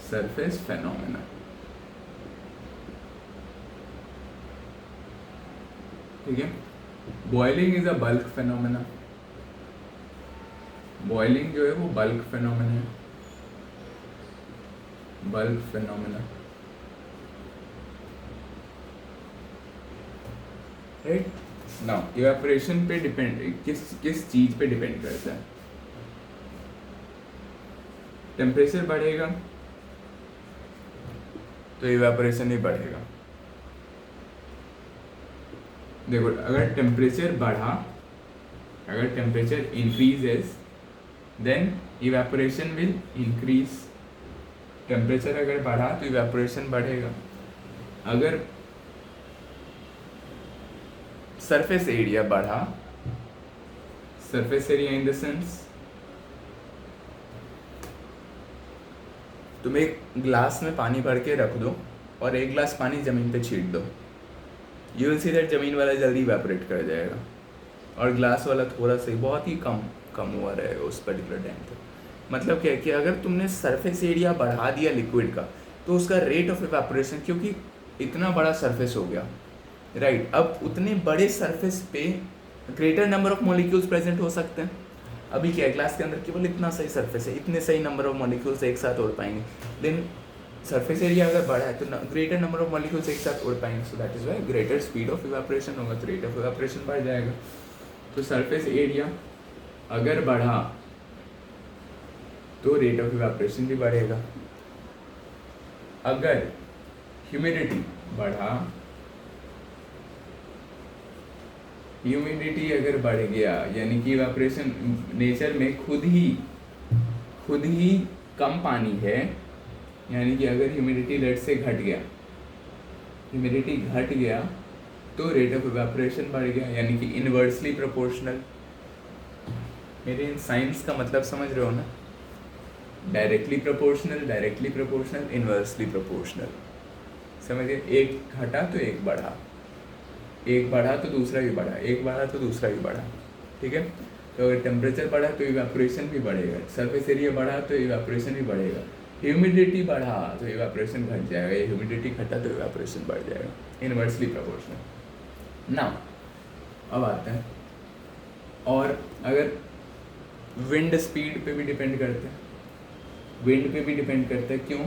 surface phenomena. ठीक है। Boiling is a bulk phenomena. Boiling जो है वो बल्क फेनोमेना है, bulk phenomena, right. Now evaporation पे डिपेंड, किस चीज पे डिपेंड करता है? टेम्परेचर बढ़ेगा तो इवेपोरेशन ही बढ़ेगा। देखो, अगर टेम्परेचर बढ़ा, अगर temperature increases then evaporation will increase. Temperature अगर बढ़ा तो इवेपोरेशन बढ़ेगा। अगर सरफेस एरिया बढ़ा, surface area in the sense तुम एक ग्लास में पानी भर के रख दो और एक ग्लास पानी ज़मीन पे छीट दो, यू विल सी दैट ज़मीन वाला जल्दी इवेपोरेट कर जाएगा और ग्लास वाला थोड़ा सा बहुत ही कम हुआ रहेगा उस पर्टिकुलर टाइम पे। मतलब क्या है कि अगर तुमने सरफेस एरिया बढ़ा दिया लिक्विड का तो उसका रेट ऑफ इवेपोरेशन, क्योंकि इतना बड़ा सरफेस हो गया, राइट, अब उतने बड़े सरफेस पे greater number of molecules present हो सकते हैं। अभी क्या है, ग्लास के अंदर केवल इतना सही सरफेस है, इतने सही नंबर ऑफ मॉलिक्यूल्स एक साथ उड़ पाएंगे। देन सरफेस एरिया अगर बढ़ा है तो ग्रेटर नंबर ऑफ मॉलिक्यूल्स एक साथ उड़ पाएंगे, so that is why greater speed of evaporation होगा, तो रेट ऑफ इवेपोरेशन बढ़ जाएगा। तो सरफेस एरिया अगर बढ़ा तो रेट ऑफ इवेपोरेशन भी बढ़ेगा। अगर ह्यूमिडिटी बढ़ा, ह्यूमिडिटी अगर बढ़ गया यानी कि इवेपोरेशन नेचर में खुद ही कम पानी है, यानी कि अगर ह्यूमिडिटी लेट से घट गया, ह्यूमिडिटी घट गया तो रेट ऑफ इवेपोरेशन बढ़ गया, यानी कि इनवर्सली प्रोपोर्शनल। मेरे इन साइंस का मतलब समझ रहे हो ना? Directly proportional, inversely proportional. समझिए, एक घटा तो एक बढ़ा, एक बढ़ा तो दूसरा भी बढ़ा, एक बढ़ा तो दूसरा भी बढ़ा। ठीक है। तो अगर टेम्परेचर बढ़ा तो इवेपोरेशन भी बढ़ेगा, सरफेस एरिया बढ़ा तो इवेपोरेशन भी बढ़ेगा, ह्यूमिडिटी बढ़ा तो इवेपोरेशन घट जाएगा, ह्यूमिडिटी घटा तो इवेपोरेशन बढ़ जाएगा, इनवर्सली प्रोपोर्शनल। नाउ अब आते हैं, और अगर विंड स्पीड पे भी डिपेंड करते हैं, विंड पे भी डिपेंड करता है। क्यों?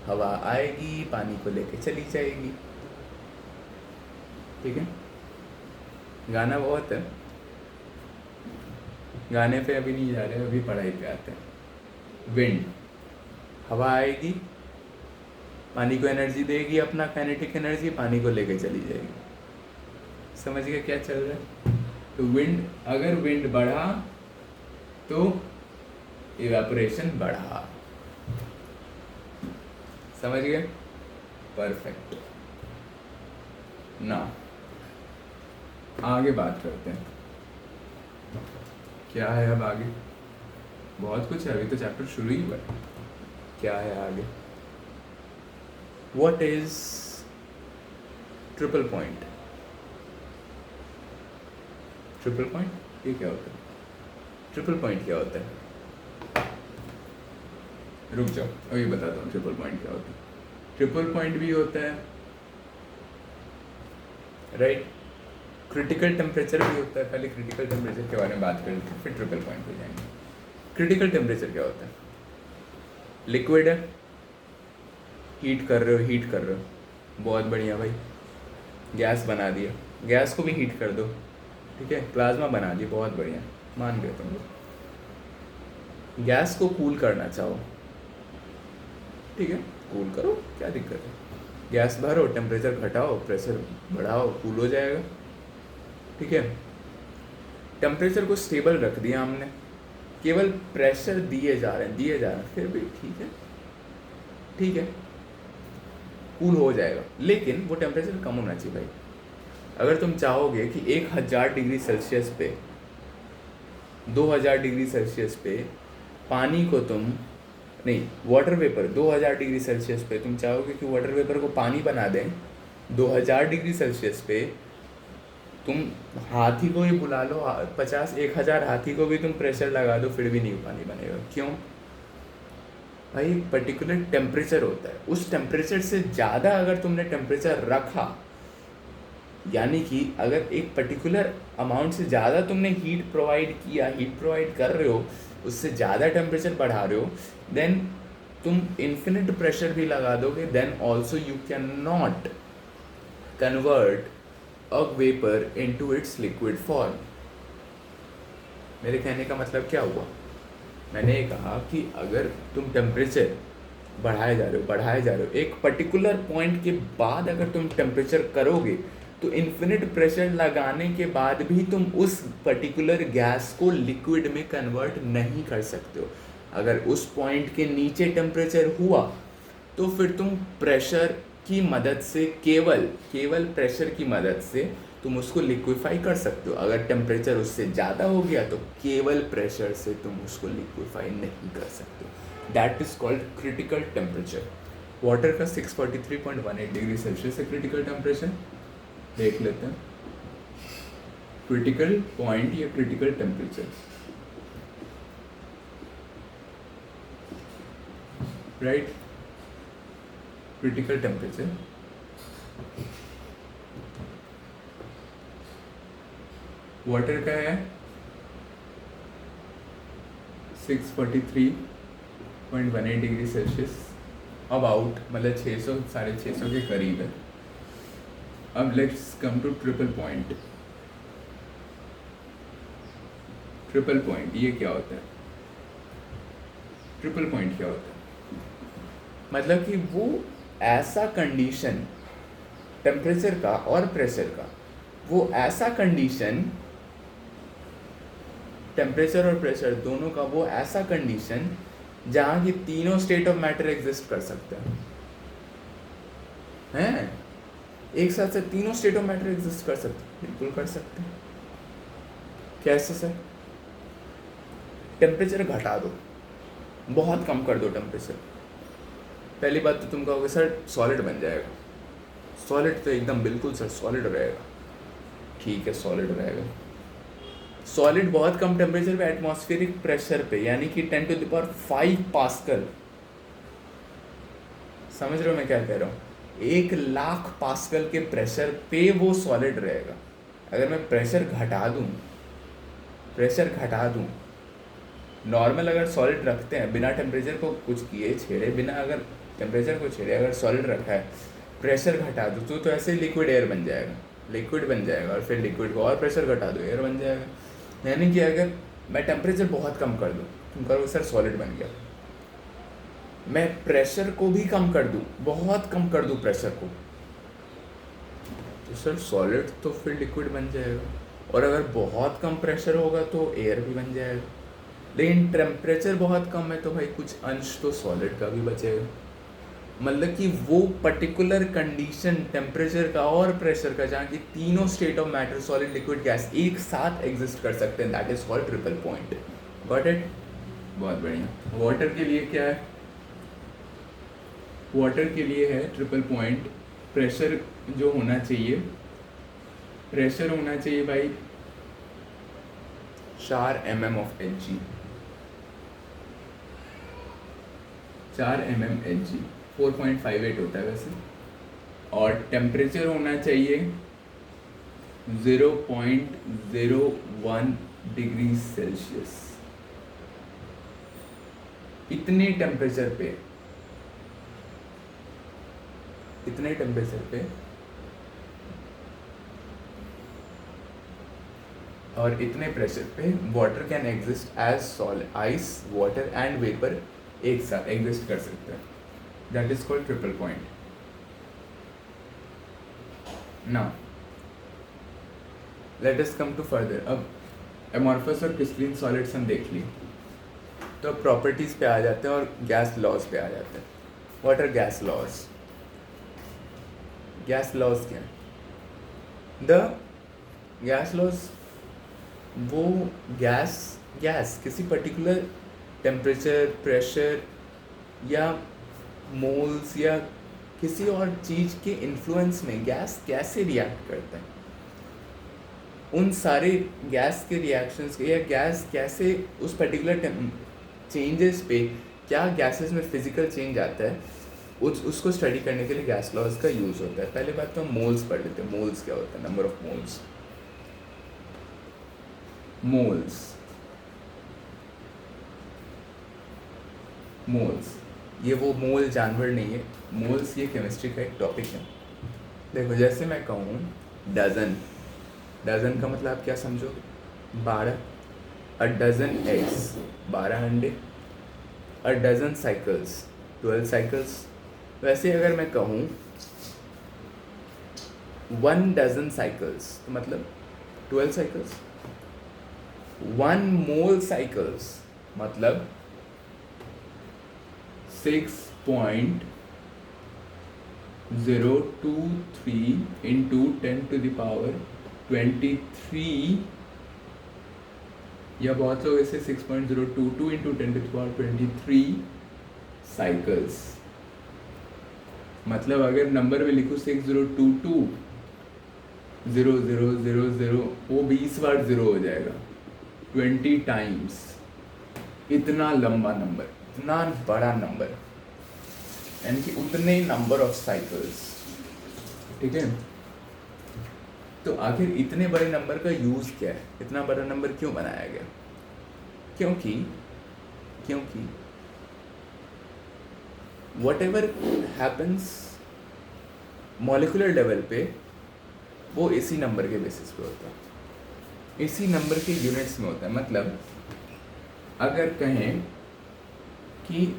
हवा आएगी, पानी को लेके चली जाएगी। ठीक है। गाना बहुत है, गाने पे अभी नहीं जा रहे, अभी पढ़ाई पे आते हैं। विंड, हवा आएगी, पानी को एनर्जी देगी, अपना काइनेटिक एनर्जी, पानी को लेके चली जाएगी। समझ गए क्या चल रहा है? तो विंड, अगर विंड बढ़ा तो इवेपोरेशन बढ़ा। समझ गए? परफेक्ट। ना आगे बात करते हैं, क्या है अब आगे? बहुत कुछ है, अभी तो चैप्टर शुरू ही हुआ है। क्या है आगे? What is triple point? Triple point ये क्या होता है? ट्रिपल पॉइंट क्या होता है? रुक जाओ, अभी बताता हूँ ट्रिपल पॉइंट क्या होता है. ट्रिपल पॉइंट भी होता है, राइट. क्रिटिकल टेम्परेचर भी होता है. पहले क्रिटिकल टेम्परेचर के बारे में बात करें फिर ट्रिपल पॉइंट पे जाएंगे. क्रिटिकल टेम्परेचर क्या होता है? लिक्विड है, हीट कर रहे हो, बहुत बढ़िया भाई. गैस बना दिया, गैस को भी हीट कर दो, ठीक है. प्लाज्मा बना दी, बहुत बढ़िया, मान गए तुम लोग. गैस को कूल करना चाहो, ठीक है, कूल करो, क्या दिक्कत है. गैस भरो, टेम्परेचर घटाओ, प्रेशर बढ़ाओ, कूल हो जाएगा, ठीक है. टेम्परेचर को स्टेबल रख दिया हमने, केवल प्रेशर दिए जा रहे हैं, फिर भी ठीक है, कूल हो जाएगा. लेकिन वो टेम्परेचर कम होना चाहिए भाई. अगर तुम चाहोगे कि 1000 डिग्री सेल्सियस पे, 2000 डिग्री सेल्सियस पे पानी को तुम नहीं, वाटर वेपर 2000 डिग्री सेल्सियस पे तुम चाहोगे कि वाटर वेपर को पानी बना दें, 2000 डिग्री सेल्सियस पे तुम हाथी को ही बुला लो, 1000 हाथी को भी तुम प्रेशर लगा दो, फिर भी नहीं पानी बनेगा. क्यों भाई? एक पर्टिकुलर टेम्परेचर होता है, उस टेम्परेचर से ज़्यादा अगर तुमने टेम्परेचर रखा, यानी कि अगर एक पर्टिकुलर अमाउंट से ज़्यादा तुमने हीट प्रोवाइड कर रहे हो, उससे ज़्यादा टेम्परेचर बढ़ा रहे हो, देन तुम इन्फिनिट प्रेशर भी लगा दोगे, then also you can not convert a vapour into its liquid form. मेरे कहने का मतलब क्या हुआ? मैंने कहा कि अगर तुम टेम्परेचर बढ़ाए जा रहे हो, एक पर्टिकुलर पॉइंट के बाद अगर तुम टेम्परेचर करोगे तो इन्फिनिट प्रेशर लगाने के बाद भी तुम उस पर्टिकुलर गैस को लिक्विड में कन्वर्ट नहीं कर सकते हो. अगर उस पॉइंट के नीचे टेम्परेचर हुआ तो फिर तुम प्रेशर की मदद से, केवल प्रेशर की मदद से तुम उसको लिक्विफाई कर सकते हो. अगर टेम्परेचर उससे ज़्यादा हो गया तो केवल प्रेशर से तुम उसको लिक्विफाई नहीं कर सकते. That is called critical temperature. Water का 643.18 डिग्री सेल्सियस है क्रिटिकल टेम्परेचर. देख लेते हैं क्रिटिकल पॉइंट या critical temperature, right. Critical temperature water का है 643.18 डिग्री सेल्सियस, अबाउट, मतलब 600 650 के करीब है. अब let's come to triple point. Triple point ये क्या होता है? ट्रिपल पॉइंट क्या होता है? मतलब कि वो ऐसा कंडीशन, टेम्परेचर का और प्रेशर का, वो ऐसा कंडीशन, टेम्परेचर और प्रेशर दोनों का वो ऐसा कंडीशन जहाँ की तीनों स्टेट ऑफ मैटर एग्जिस्ट कर सकते हैं. एक साथ से तीनों स्टेट ऑफ मैटर एग्जिस्ट कर सकते हैं, बिल्कुल कर सकते हैं. कैसे सर? टेम्परेचर घटा दो, बहुत कम कर दो टेम्परेचर. पहली बात तो तुम कहोगे सर सॉलिड बन जाएगा. सॉलिड तो एकदम बिल्कुल सर सॉलिड रहेगा. ठीक है, सॉलिड रहेगा. सॉलिड बहुत कम टेम्परेचर पे, एटमॉस्फेरिक प्रेशर पे, यानी कि 10⁵ पास्कल. समझ रहे हो मैं क्या कह रहा हूँ? 1,00,000 पास्कल के प्रेशर पे वो सॉलिड रहेगा. अगर मैं प्रेशर घटा दूँ, नॉर्मल अगर सॉलिड रखते हैं बिना टेम्परेचर को कुछ किए छेड़े, बिना अगर टेम्परेचर को छेड़े अगर सॉलिड रखा है, प्रेशर घटा दो तो ऐसे लिक्विड एयर बन जाएगा, और फिर लिक्विड को और प्रेशर घटा दो, एयर बन जाएगा. यानी कि अगर मैं टेम्परेचर बहुत कम कर दूँ, तुम कहोगे सर सॉलिड बन गया. मैं प्रेशर को भी कम कर दूँ, बहुत कम कर दूँ प्रेशर को, तो सर सॉलिड तो फिर लिक्विड बन जाएगा. और अगर बहुत कम प्रेशर होगा तो एयर भी बन जाएगा. लेकिन टेम्परेचर बहुत कम है तो भाई कुछ अंश तो सॉलिड का भी बचेगा. मतलब कि वो पर्टिकुलर कंडीशन टेम्परेचर का और प्रेशर का जहाँ की तीनों state of matter, solid, liquid, gas एक साथ एग्जिस्ट कर सकते हैं, that is called triple point. Got it? बहुत बढ़िया. वाटर के लिए क्या है? वाटर के लिए है ट्रिपल पॉइंट, प्रेशर जो होना चाहिए, प्रेशर होना चाहिए भाई 4 mm of Hg, 4 mm Hg 4.58 होता है वैसे, और टेम्परेचर होना चाहिए 0.01 डिग्री सेल्सियस। इतने टेम्परेचर पे और इतने प्रेशर पे water can exist as solid, ice, water and vapour एक साथ एग्जिस्ट कर सकते हैं। That is called triple point. Now let us come to further. अब एमॉर्फस और क्रिस्टलाइन सॉलिड्स हम देख लिए, तो अब प्रॉपर्टीज पे आ जाते हैं और गैस लॉज पे आ जाते हैं। What are gas laws? Gas laws क्या है? द गैस लॉज वो गैस किसी पर्टिकुलर टेम्परेचर, प्रेशर या मोल्स या किसी और चीज़ के इन्फ्लुएंस में गैस कैसे रिएक्ट करता है, उन सारे गैस के रिएक्शंस के, या गैस कैसे उस पर्टिकुलर चेंजेस पे क्या गैसेस में फिजिकल चेंज आता है, उसको स्टडी करने के लिए गैस लॉज का यूज़ होता है। पहले बात तो हम मोल्स पढ़ लेते हैं। मोल्स क्या होता है? Number of moles. मोल्स ये वो मोल जानवर नहीं है, मोल्स ये केमिस्ट्री का एक टॉपिक है। देखो जैसे मैं कहूँ डजन का मतलब आप क्या समझोगे? 12। अ डजन एग्स 12 अंडे। A dozen cycles 12 cycles. वैसे अगर मैं कहूँ 1 डजन साइकिल्स तो मतलब 12 साइकिल्स। 1 मोल साइकिल्स मतलब 6.023 into 10 to the power 23, या बहुत लोग इसे 6.022 into 10 to the power 23 cycles. मतलब अगर नंबर में लिखूँ 6022 वो 20 बार 0 हो जाएगा, 20 टाइम्स। इतना लंबा नंबर, इतना बड़ा नंबर, यानी कि उतने नंबर ऑफ साइकिल्स। ठीक है, तो आखिर इतने बड़े नंबर का यूज़ क्या है? इतना बड़ा नंबर क्यों बनाया गया? क्योंकि what ever happens molecular level पे वो इसी नंबर के बेसिस पे होता है, इसी नंबर के यूनिट्स में होता है। मतलब अगर कहें कि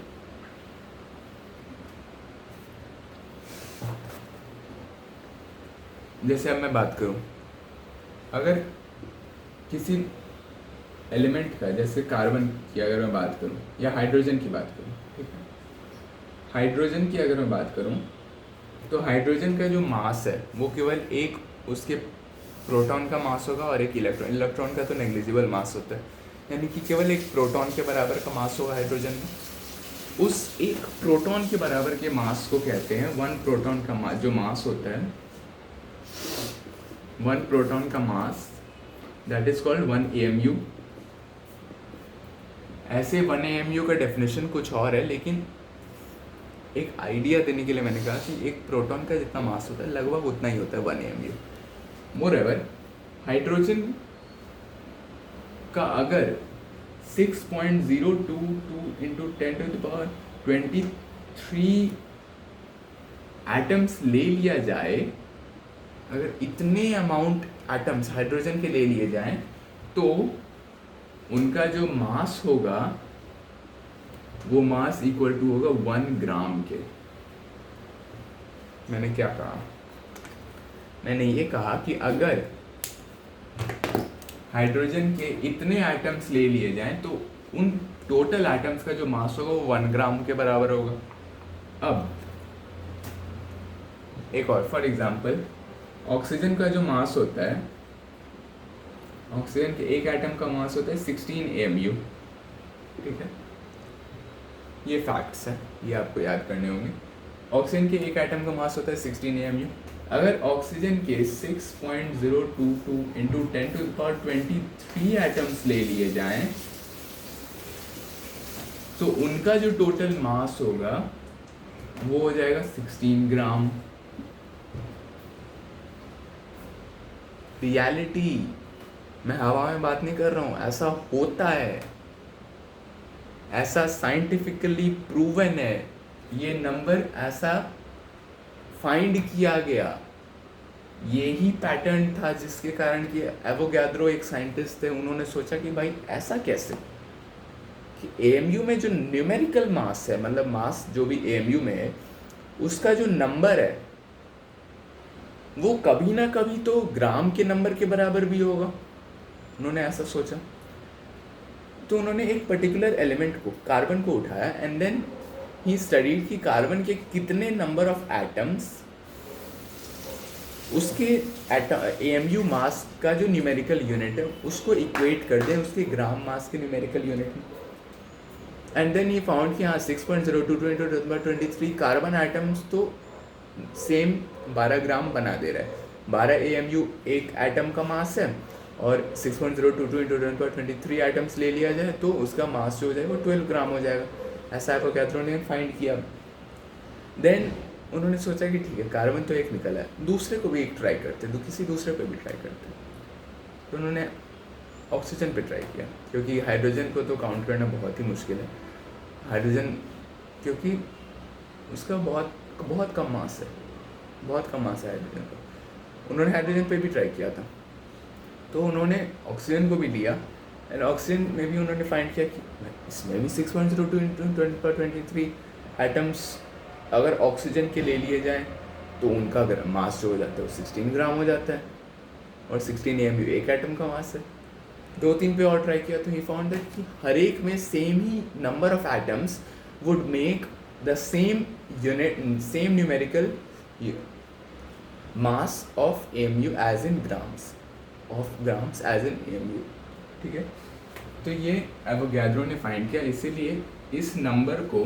जैसे अब मैं बात करूं, अगर किसी एलिमेंट का, जैसे कार्बन की अगर मैं बात करूं या हाइड्रोजन की बात करूं, ठीक है, हाइड्रोजन की अगर मैं बात करूं तो हाइड्रोजन का जो मास है वो केवल एक उसके प्रोटॉन का मास होगा और एक इलेक्ट्रॉन का तो नेग्लिजिबल मास होता है, यानी कि केवल एक प्रोटॉन के बराबर का मास होगा हाइड्रोजन में। उस एक प्रोटॉन के बराबर के मास को कहते हैं 1 प्रोटॉन का जो मास होता है, 1 प्रोटॉन का मास, दैट इज कॉल्ड 1 AMU। ऐसे 1 AMU का डेफिनेशन कुछ और है, लेकिन एक आइडिया देने के लिए मैंने कहा कि एक प्रोटॉन का जितना मास होता है लगभग उतना ही होता है 1 AMU। मोreover हाइड्रोजन का अगर 6.022 into 10 to the power 23 atoms ले लिया जाए, अगर इतने अमाउंट एटम्स हाइड्रोजन के ले लिए जाएं तो उनका जो मास होगा वो मास इक्वल टू होगा 1 ग्राम के। मैंने क्या कहा? मैंने ये कहा कि अगर हाइड्रोजन के इतने एटम्स ले लिए जाएं तो उन टोटल एटम्स का जो मास होगा वो 1 ग्राम के बराबर होगा। अब एक और, फॉर एग्जांपल ऑक्सीजन का जो मास होता है, ऑक्सीजन के एक एटम का मास होता है 16 AMU। ठीक है, ये फैक्ट्स हैं, ये आपको याद करने होंगे। ऑक्सीजन के एक एटम का मास होता है 16 AMU। अगर ऑक्सीजन के 6.022 इंटू 10⁻23 एटम्स ले लिए जाएं तो उनका जो टोटल मास होगा वो हो जाएगा 16 ग्राम। रियलिटी, मैं हवा में बात नहीं कर रहा हूँ, ऐसा होता है, ऐसा साइंटिफिकली प्रूवन है, ये नंबर ऐसा फाइंड किया गया। यही पैटर्न था जिसके कारण कि एवोगैड्रो एक साइंटिस्ट थे, उन्होंने सोचा कि भाई ऐसा कैसे कि एएमयू में जो न्यूमेरिकल मास है, मतलब मास जो भी एएमयू में है उसका जो नंबर है वो कभी ना कभी तो ग्राम के नंबर के बराबर भी होगा। उन्होंने ऐसा सोचा, तो उन्होंने एक पर्टिकुलर एलिमेंट को, कार्बन को उठाया एंड देन ही स्टडीड कि कार्बन के कितने नंबर ऑफ एटम्स उसके एएमयू मास का जो न्यूमेरिकल यूनिट है उसको इक्वेट कर दें उसके ग्राम मास के न्यूमेरिकल यूनिट में। एंड देन ही फाउंड कि हाँ 6.022 इंटू 10⁻23 कार्बन आइटम्स तो सेम 12 ग्राम बना दे रहा है। 12 AMU एक एटम का मास है और 6.022 इंटू 10⁻23 आइटम्स ले लिया जाए तो उसका मास जो हो जाएगा वो 12 ग्राम हो जाएगा। ऐसा एवोगैड्रो ने फाइंड किया। देन उन्होंने सोचा कि ठीक है, कार्बन तो एक निकला है, दूसरे को भी एक ट्राई करते, तो किसी दूसरे पे भी ट्राई करते। तो उन्होंने ऑक्सीजन पे ट्राई किया, क्योंकि हाइड्रोजन को तो काउंट करना बहुत ही मुश्किल है। हाइड्रोजन क्योंकि उसका बहुत कम मास है, बहुत कम मास है हाइड्रोजन का। उन्होंने हाइड्रोजन पे भी ट्राई किया था, तो उन्होंने ऑक्सीजन को भी लिया एंड ऑक्सीजन में भी उन्होंने फाइंड किया कि इसमें भी 6.02 इंटू 10⁻23 एटम्स अगर ऑक्सीजन के ले लिए जाएं तो उनका मास जो हो जाता है वो 16 ग्राम हो जाता है और 16 AMU एक एटम का मास है। 2-3 पे और ट्राई किया तो ही फाउंड दैट कि हर एक में सेम ही number of atoms would make the same unit, same numerical mass of AMU as in grams, of grams as in AMU। ठीक है, तो ये एवोगैड्रो ने फाइंड किया, इसीलिए इस नंबर को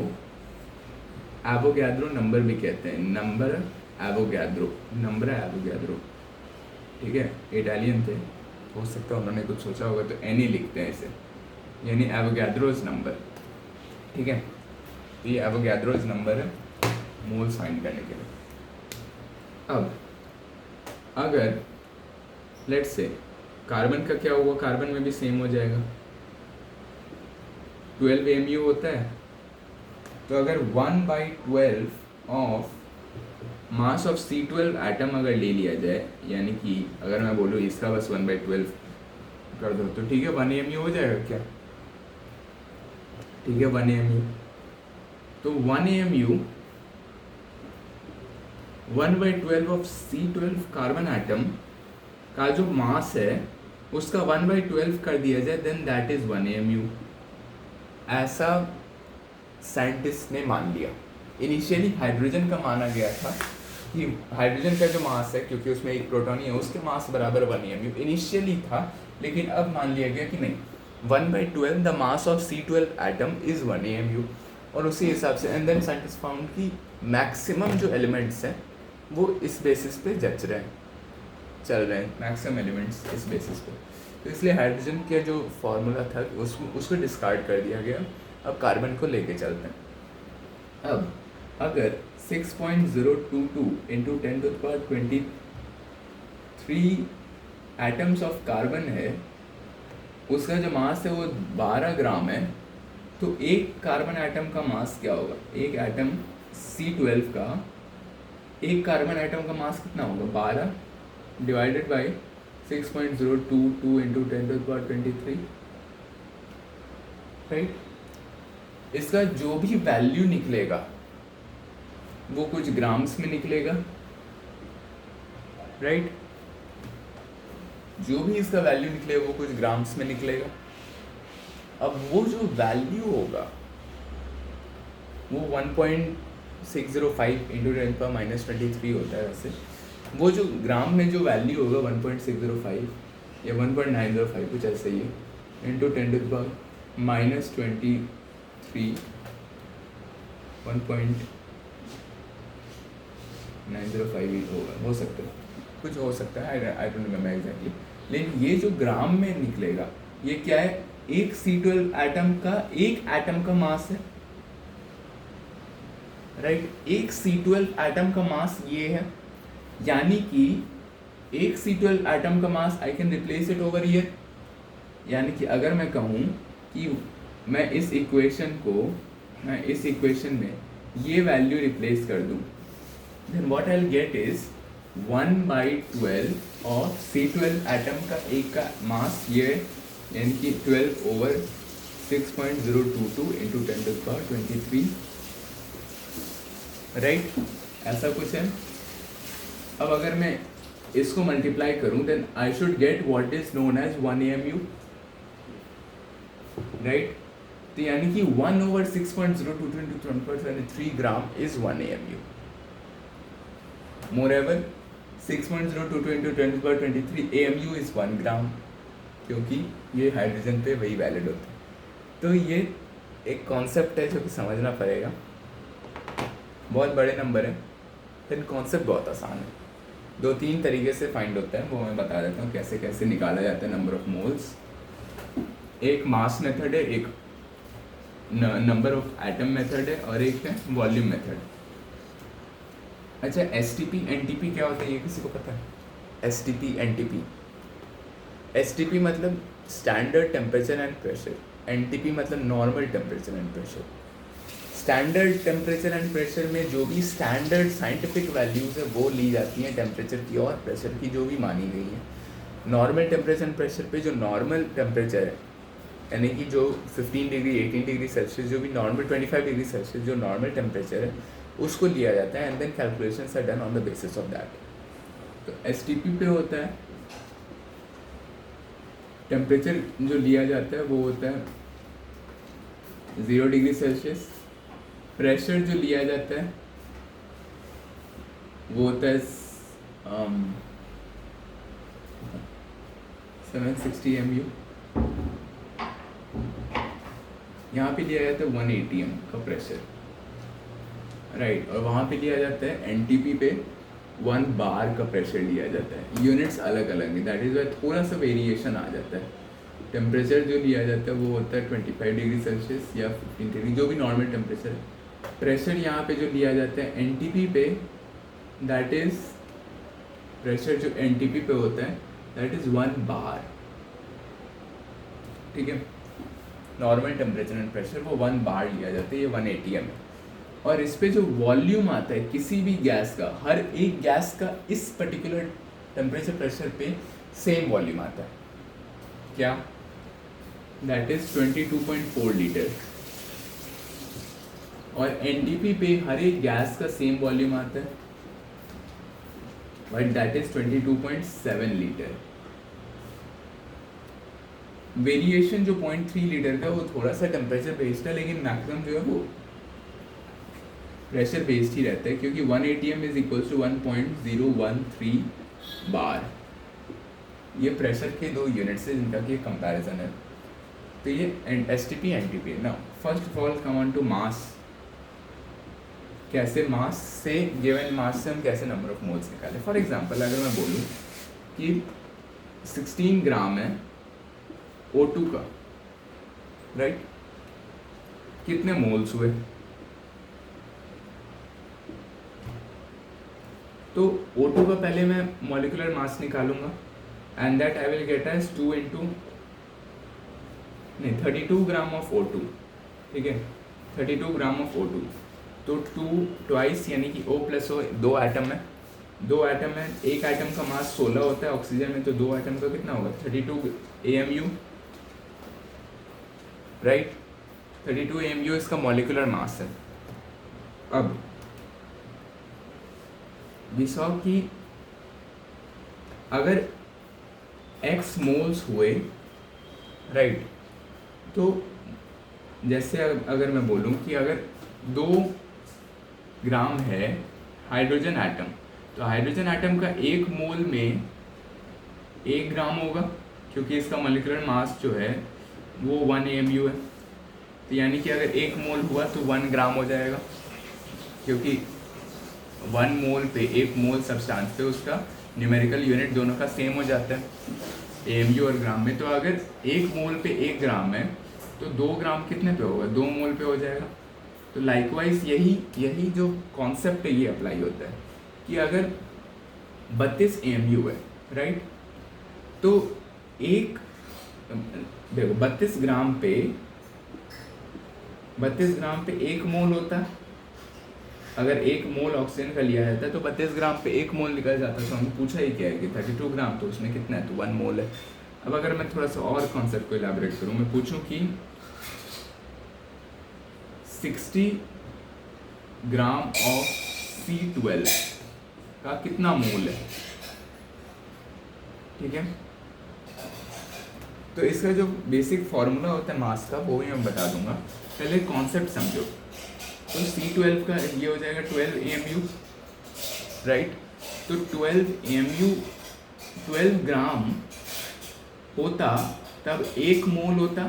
एवोगैड्रो नंबर भी कहते हैं। Number Avogadro, number Avogadro. ठीक है, इटालियन थे, हो सकता है उन्होंने कुछ सोचा होगा तो एनी लिखते हैं इसे, यानी एवोगैड्रोज नंबर। ठीक है, ये एवोगैड्रोज नंबर है मोल्स फाइंड करने के लिए। अब अगर लेट्स से कार्बन का क्या होगा, कार्बन में भी सेम हो जाएगा, 12 AMU होता है, तो अगर 1/12 of mass of C12 atom अगर ले लिया जाए, यानी कि अगर मैं बोलूँ इसका बस 1/12 कर दो तो ठीक है 1 AMU हो जाएगा क्या? ठीक है 1 AMU, तो 1 AMU 1/12 of C12 carbon atom का जो मास है उसका 1/12 कर दिया जाए, देन दैट इज 1 AMU। ऐसा साइंटिस्ट ने मान लिया। इनिशियली हाइड्रोजन का माना गया था कि हाइड्रोजन का जो मास है, क्योंकि उसमें एक प्रोटॉन ही है, उसके मास बराबर 1 AMU इनिशियली था, लेकिन अब मान लिया गया कि नहीं, 1/12 the mass of C12 atom is 1 AMU। और उसी हिसाब से एंड देन साइंटिस्ट फाउंड कि मैक्सिमम जो एलिमेंट्स हैं वो इस बेसिस पे जच रहे हैं, चल रहे हैं, मैक्सिमम एलिमेंट्स इस बेसिस पे। तो इसलिए हाइड्रोजन का जो फॉर्मूला था उसको डिस्कार्ड कर दिया गया। अब कार्बन को लेके चलते हैं। अब अगर 6.022 इंटू 10⁻23 एटम्स ऑफ कार्बन है, उसका जो मास है वो 12 ग्राम है, तो एक कार्बन एटम का मास क्या होगा? एक एटम C12 का, एक कार्बन एटम का मास कितना होगा? 12 डिवाइडेड बाई 6.022 इंटू 10⁻23, राइट। इसका जो भी वैल्यू निकलेगा वो कुछ ग्राम्स में निकलेगा, राइट। जो भी इसका वैल्यू निकलेगा वो कुछ ग्राम्स में निकलेगा। अब वो जो वैल्यू होगा वो 1.605 इंटू 10⁻23 होता है वैसे। वो जो ग्राम में जो वैल्यू होगा 1.605 या 1.905 कुछ ऐसे ही है, इंटू 10⁻23 1.905 9058 होगा, हो सकता है, कुछ हो सकता है, आई डोंट रिमेम्बर एग्जैक्टली। लेकिन ये जो ग्राम में निकलेगा ये क्या है, एक C12 एटम का, एक एटम का मास है, राइट। एक C12 एटम का मास ये है, यानी कि एक C12 एटम का mass I can replace it over here. यानी कि अगर मैं कहूँ कि मैं इस इक्वेशन में ये वैल्यू रिप्लेस कर दूँ, then what I'll get is 1/12 of C12 atom का एक का मास ये, यानी कि 12 over 6.022 into 10⁻23, राइट, ऐसा कुछ है। अब अगर मैं इसको मल्टीप्लाई करूं then I should get what is known as 1 AMU, राइट। तो यानी कि 1 over 6.022 into 10⁻23 gram is 1 AMU। Moreover, 6.022 into 10⁻23 AMU is 1 gram, क्योंकि ये हाइड्रोजन पे वही वैलिड होता है। तो ये एक कॉन्सेप्ट है जो कि समझना पड़ेगा, बहुत बड़े नंबर है, लेकिन कॉन्सेप्ट बहुत आसान है। 2-3 तरीके से फाइंड होता है, वो मैं बता देता हूँ कैसे कैसे निकाला जाता है नंबर ऑफ मोल्स। एक मास मेथड है, एक नंबर ऑफ एटम मेथड है, और एक है वॉल्यूम मेथड। अच्छा, STP NTP क्या होता है, ये किसी को पता है? STP NTP, STP मतलब standard temperature and pressure, NTP मतलब normal temperature and pressure. Standard temperature and pressure में जो भी स्टैंडर्ड साइंटिफिक वैल्यूज़ है वो ली जाती हैं टेम्परेचर की और प्रेशर की जो भी मानी गई है। नॉर्मल टेम्परेचर एंड प्रेशर पे जो नॉर्मल टेम्परेचर है, यानी कि जो 15 डिग्री 18 डिग्री सेल्सियस, जो भी नॉर्मल 25 डिग्री सेल्सियस जो नॉर्मल टेम्परेचर है उसको लिया जाता है, and then calculations are done on the basis of that. तो STP पे होता है टेम्परेचर जो लिया जाता है वो होता है 0 डिग्री सेल्सियस। प्रेशर जो लिया जाता है वो होता है 760 MU। यहाँ पे लिया जाता है 1 ATM का प्रेशर, राइट। और वहाँ पे लिया जाता है NTP पे 1 बार का प्रेशर लिया जाता है। यूनिट्स अलग अलग है, दैट इज़ वाई थोड़ा सा वेरिएशन आ जाता है। टेम्परेचर जो लिया जाता है वो होता है 25 डिग्री सेल्सियस या 15 डिग्री, जो भी नॉर्मल टेम्परेचर है। प्रेशर यहाँ पे जो लिया जाता है NTP पे, दैट इज़ प्रेशर जो NTP पे होता है दैट इज़ 1 बार, ठीक है। नॉर्मल टेम्परेचर एंड प्रेशर वो 1 बार लिया जाता है, ये 1 ATM है। और इस पे जो वॉल्यूम आता है किसी भी गैस का, हर एक गैस का इस पर्टिकुलर टेम्परेचर प्रेशर पे सेम वॉल्यूम आता है, क्या, दैट इज 22.4 लीटर। और NTP पे हर एक गैस का सेम वॉल्यूम आता है, but that is 22.7 litre. Variation जो 0.3 लीटर का वो थोड़ा सा टेम्परेचर बेस्ड है, लेकिन मैक्सिमम जो है वो प्रेशर बेस्ड ही रहता है, क्योंकि 1 ATM इज इक्वल टू 1.013 बार। ये प्रेशर के 2 यूनिट्स है जिनका कि कंपैरिजन है। तो ये STP NTP है ना। First of all come on to mass. कैसे मास से, गिवन मास से हम कैसे नंबर ऑफ मोल्स निकालें। फॉर एग्जांपल अगर मैं बोलूँ कि 16 ग्राम है O2 का, राइट, कितने मोल्स हुए? तो O2 का पहले मैं मॉलिक्यूलर मास निकालूंगा, and that I will get as 32 gram of O2, ठीक है, 32 ग्राम ऑफ O2। तो 2 ट्वाइस यानी कि O प्लस O, 2 एटम है, 2 एटम है, एक एटम का मास 16 होता है ऑक्सीजन में, तो 2 एटम का कितना होगा, 32 AMU, राइट। 32 AMU इसका मॉलिक्यूलर मास है। अब we saw कि अगर X मोल्स हुए, राइट, तो जैसे अगर मैं बोलूँ कि अगर 2 ग्राम है हाइड्रोजन एटम, तो हाइड्रोजन एटम का 1 मोल में 1 ग्राम होगा, क्योंकि इसका मॉलिक्यूलर मास जो है वो 1 AMU है। तो यानी कि अगर 1 मोल हुआ तो 1 ग्राम हो जाएगा, क्योंकि 1 मोल पे, 1 मोल सब्सटेंस पे उसका न्यूमेरिकल यूनिट दोनों का सेम हो जाता है एएमयू और ग्राम में। तो अगर 1 मोल पे 1 ग्राम है तो 2 ग्राम कितने पे होगा, 2 मोल पे हो जाएगा। तो लाइकवाइज यही जो कॉन्सेप्ट है ये अप्लाई होता है कि अगर 32 एएमयू है, राइट, तो एक देखो 32 ग्राम पे 1 मोल होता है। अगर 1 मोल ऑक्सीजन का लिया जाता है तो 32 ग्राम पे 1 मोल निकल जाता है। तो हमें पूछा ही क्या है कि 32 ग्राम, तो उसमें कितना है, तो 1 मोल है। अब अगर मैं थोड़ा सा और कॉन्सेप्ट को इलाबोरेट करूँ, मैं पूछूं कि 60 ग्राम ऑफ C12 का कितना मोल है, ठीक है। तो इसका जो बेसिक फॉर्मूला होता है मास का वो भी मैं बता दूंगा, पहले कॉन्सेप्ट समझो। तो C12 का ये हो जाएगा 12 AMU, राइट। तो 12 AMU 12 ग्राम होता तब 1 मोल होता,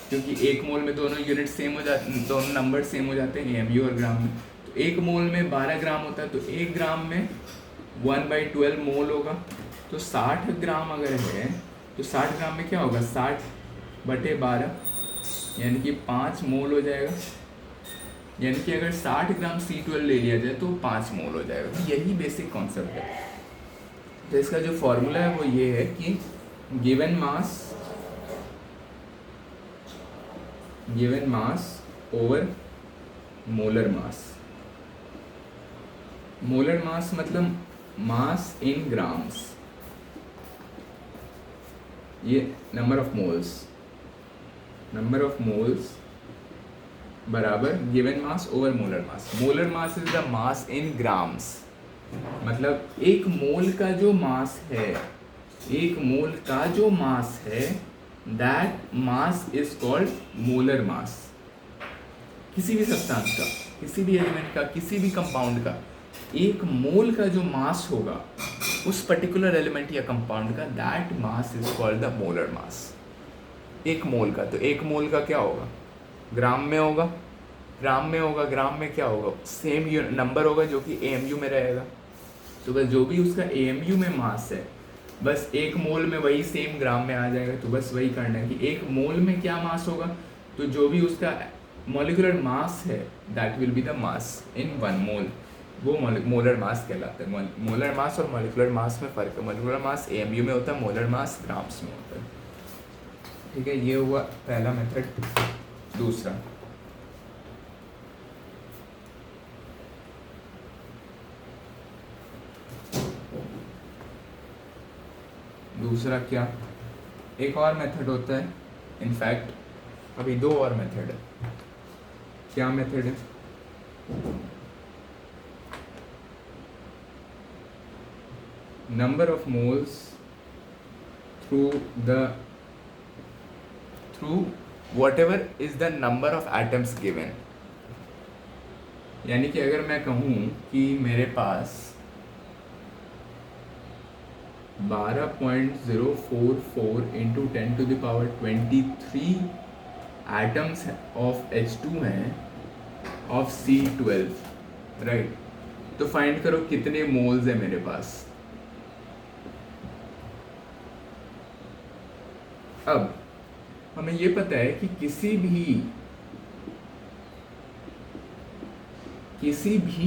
क्योंकि 1 मोल में दोनों यूनिट सेम हो जाते, दोनों नंबर सेम हो जाते हैं AMU और ग्राम में। तो 1 मोल में 12 ग्राम होता है, तो 1 ग्राम में 1/12 मोल होगा। तो 60 ग्राम अगर है तो 60 ग्राम में क्या होगा, 60/12 यानी कि 5 मोल हो जाएगा। यानी कि अगर 60 ग्राम C12 ले लिया जाए तो 5 मोल हो जाएगा। तो यही बेसिक कॉन्सेप्ट है। तो इसका जो फॉर्मूला है वो ये है कि given mass over molar mass. Molar mass मतलब मास इन ग्राम्स, ये नंबर ऑफ मोल्स बराबर given mass over molar mass. Molar mass is the mass in grams, मतलब 1 मोल का जो मास है, 1 मोल का जो मास है, that mass is called molar mass. किसी भी सब्सटेंस का, किसी भी एलिमेंट का, किसी भी कंपाउंड का 1 मोल का जो मास होगा उस पर्टिकुलर एलिमेंट या कंपाउंड का, that mass is called the molar mass. 1 मोल का, तो 1 मोल का क्या होगा, ग्राम में होगा। ग्राम में क्या होगा, सेम नंबर होगा जो कि AMU में रहेगा। तो बस जो भी उसका AMU में मास है, बस 1 मोल में वही सेम ग्राम में आ जाएगा। तो बस वही करना है कि 1 मोल में क्या मास होगा, तो जो भी उसका मॉलिक्यूलर मास है that will be the mass in 1 mole, वो मोलर मास कहलाता है। मोलर मास और मॉलिक्यूलर मास में फ़र्क है। मॉलिक्यूलर मास AMU में होता है, मोलर मास ग्राम्स में होता है, ठीक है। ये हुआ पहला मेथड। दूसरा क्या, एक और मेथड होता है, इनफैक्ट अभी 2 और मेथड है। क्या मेथड है, number of moles through whatever is the number of atoms given। यानी कि अगर मैं कहूँ कि मेरे पास 12.044 × 10⁻23 एटम्स ऑफ H2 हैं ऑफ C12, राइट। तो फाइंड करो कितने मोल्स है मेरे पास। अब हमें ये पता है कि किसी भी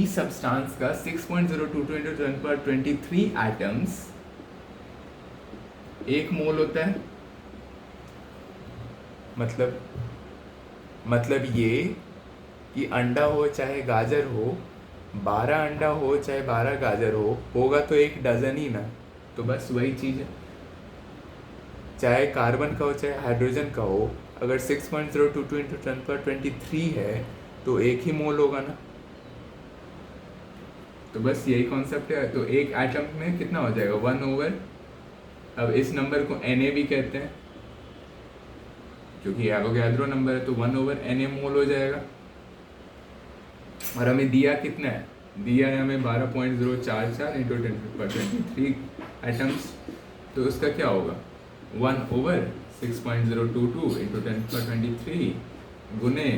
सब्सटेंस का 6.022 × 10⁻23 एटम्स 1 मोल होता है। मतलब ये कि अंडा हो चाहे गाजर हो, 12 अंडा हो चाहे 12 गाजर हो, होगा तो 1 डजन ही ना। तो बस वही चीज़ है, चाहे कार्बन का हो चाहे हाइड्रोजन का हो, अगर 6.022 × 10⁻23 है तो 1 ही मोल होगा ना। तो बस यही कॉन्सेप्ट है। तो एक एटम में कितना हो जाएगा, 1/, अब इस नंबर को Na भी कहते हैं क्योंकि एवोगैड्रो नंबर है, तो 1/Na मोल हो जाएगा। और हमें दिया कितना है, दिया है हमें 12.044 × 10⁻23 एटम्स। तो उसका क्या होगा, 1/6.022 × 10⁻23 गुने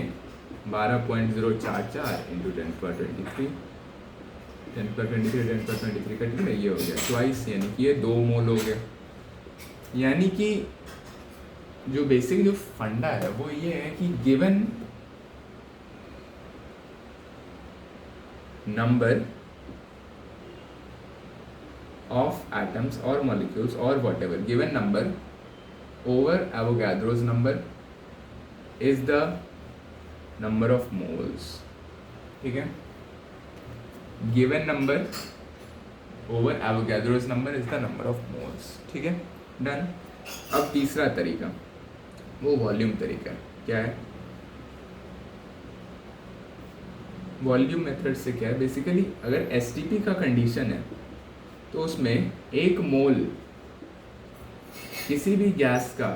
12.044 × 10⁻23। 10^23 10^23 कट गया, ये हो गया ट्वाइस, यानी कि ये 2 मोल हो गया। यानी कि जो बेसिक जो फंडा है वो ये है कि गिवन नंबर ऑफ एटम्स और मॉलिक्यूल्स और whatever, given number over Avogadro's number is the number of moles. ठीक है, given number over Avogadro's number is the number of moles. ठीक है, डन। अब तीसरा तरीका वो वॉल्यूम तरीका है। क्या है वॉल्यूम मेथड से? क्या है बेसिकली, अगर एसटीपी का कंडीशन है तो उसमें 1 मोल किसी भी गैस का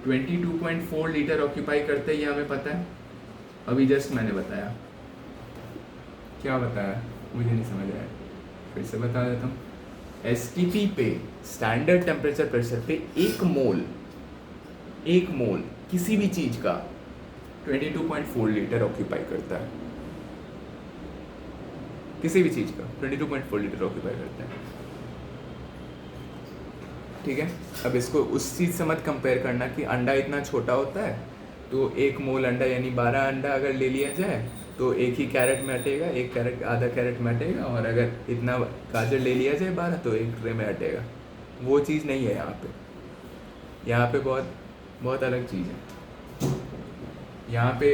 22.4 लीटर ऑक्यूपाई करते ही हमें पता है। अभी जस्ट मैंने बताया, क्या बताया मुझे नहीं समझ आया, फिर से बता देता हूँ। एसटीपी पे स्टैंडर्ड टेम्परेचर प्रेशर पे 1 मोल किसी भी चीज का 22.4 लीटर ऑक्यूपाई करता है। किसी भी चीज का 22.4 लीटर ऑक्यूपाई करता है। ठीक है, अब इसको उस चीज से मत कंपेयर करना कि अंडा इतना छोटा होता है तो 1 मोल अंडा यानी 12 अंडा अगर ले लिया जाए तो एक ही कैरेट में अटेगा, एक कैरेट आधा कैरेट में अटेगा, और अगर इतना गाजर ले लिया जाए 12 तो एक ट्रे में अटेगा। वो चीज़ नहीं है यहाँ पे। यहाँ पे बहुत बहुत अलग चीज़ है। यहाँ पे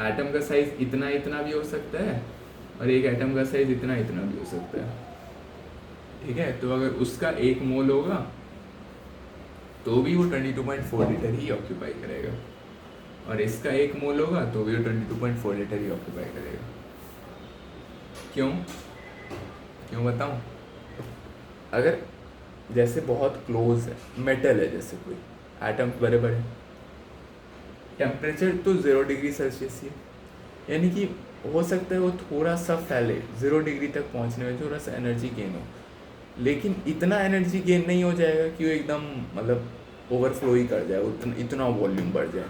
एटम का साइज इतना इतना भी हो सकता है और एक एटम का साइज इतना इतना भी हो सकता है। ठीक है, तो अगर उसका 1 मोल होगा तो भी वो 22.4 लीटर ही ऑक्यूपाई करेगा, और इसका 1 मोल होगा तो भी वो 22.4 लीटर ही ऑक्यूपाई करेगा। क्यों बताऊं? अगर जैसे बहुत क्लोज है मेटल है, जैसे कोई एटम्स बड़े बड़े, टेम्परेचर तो 0 डिग्री सेल्सियस ही है, यानी कि हो सकता है वो थोड़ा सा फैले 0 डिग्री तक पहुंचने में, थोड़ा सा एनर्जी गेन हो, लेकिन इतना एनर्जी गेन नहीं हो जाएगा कि वो एकदम मतलब ओवरफ्लो ही कर जाए, इतना वॉल्यूम बढ़ जाए,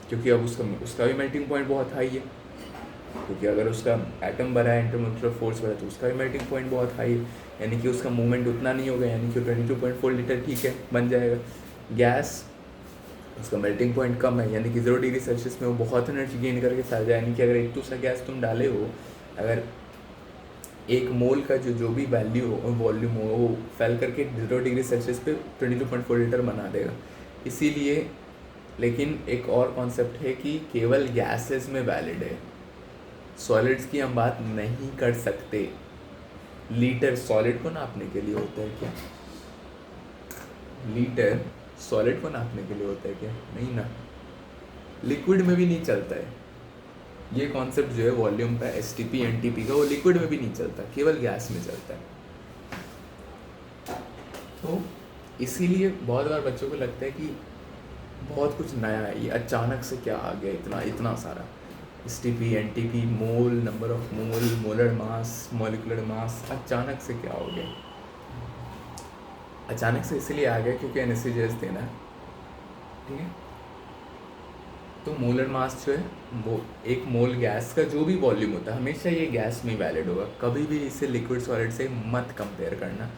क्योंकि अब उसका भी मेल्टिंग पॉइंट बहुत हाई है। क्योंकि अगर उसका एटम बड़ा है, इंटरमोलिकुलर फोर्स बड़ा है, तो उसका भी मेल्टिंग पॉइंट बहुत हाई है, यानी कि उसका मूवमेंट उतना नहीं होगा, यानी कि 22.4 लीटर ठीक है बन जाएगा। गैस उसका मेल्टिंग पॉइंट कम है, यानी कि 0 डिग्री सेल्सियस में वो बहुत एनर्जी गेन करके फैल जाए, यानी कि अगर एक दूसरा गैस तुम डाले हो, अगर 1 मोल का जो भी वैल्यू हो वॉल्यूम हो वो फैल करके 0 डिग्री सेल्सियस पे 22.4 लीटर बना देगा। इसीलिए, लेकिन एक और कॉन्सेप्ट है कि केवल गैसेस में वैलिड है, सॉलिड्स की हम बात नहीं कर सकते। लीटर सॉलिड को नापने के लिए होता है क्या? लीटर सॉलिड को नापने के लिए होता है क्या? नहीं ना। लिक्विड में भी नहीं चलता है ये कॉन्सेप्ट जो है वॉल्यूम का, एसटीपी एनटीपी का, वो लिक्विड में भी नहीं चलता, केवल गैस में चलता है। तो इसीलिए बहुत बार बच्चों को लगता है कि बहुत कुछ नया है, ये अचानक से क्या आ गया, इतना इतना सारा STP NTP, mole, number of mole, molar mass, molecular mass, अचानक से क्या हो गया? अचानक से इसलिए आ गया क्योंकि एनएससीजेएस देना है। ठीक है, तो मोलर मास जो है वो 1 मोल गैस का जो भी वॉल्यूम होता है हमेशा ये गैस में वैलिड होगा, कभी भी इसे लिक्विड सॉलिड से मत कंपेयर करना,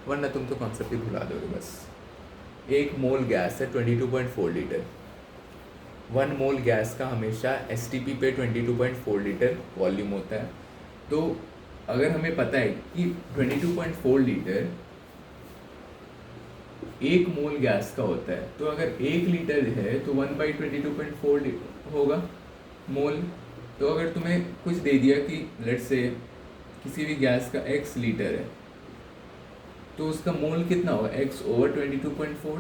वरना तुम तो कॉन्सेप्ट ही भुला दोगे। बस 1 मोल गैस है 22.4 लीटर, 1 मोल गैस का हमेशा एसटीपी पे 22.4 लीटर वॉल्यूम होता है। तो अगर हमें पता है कि 22.4 लीटर 1 मोल गैस का होता है, तो अगर 1 लीटर है तो 1/22.4 होगा मोल। तो अगर तुम्हें कुछ दे दिया कि लेट्स से किसी भी गैस का x लीटर है, तो उसका मोल कितना होगा? x/22.4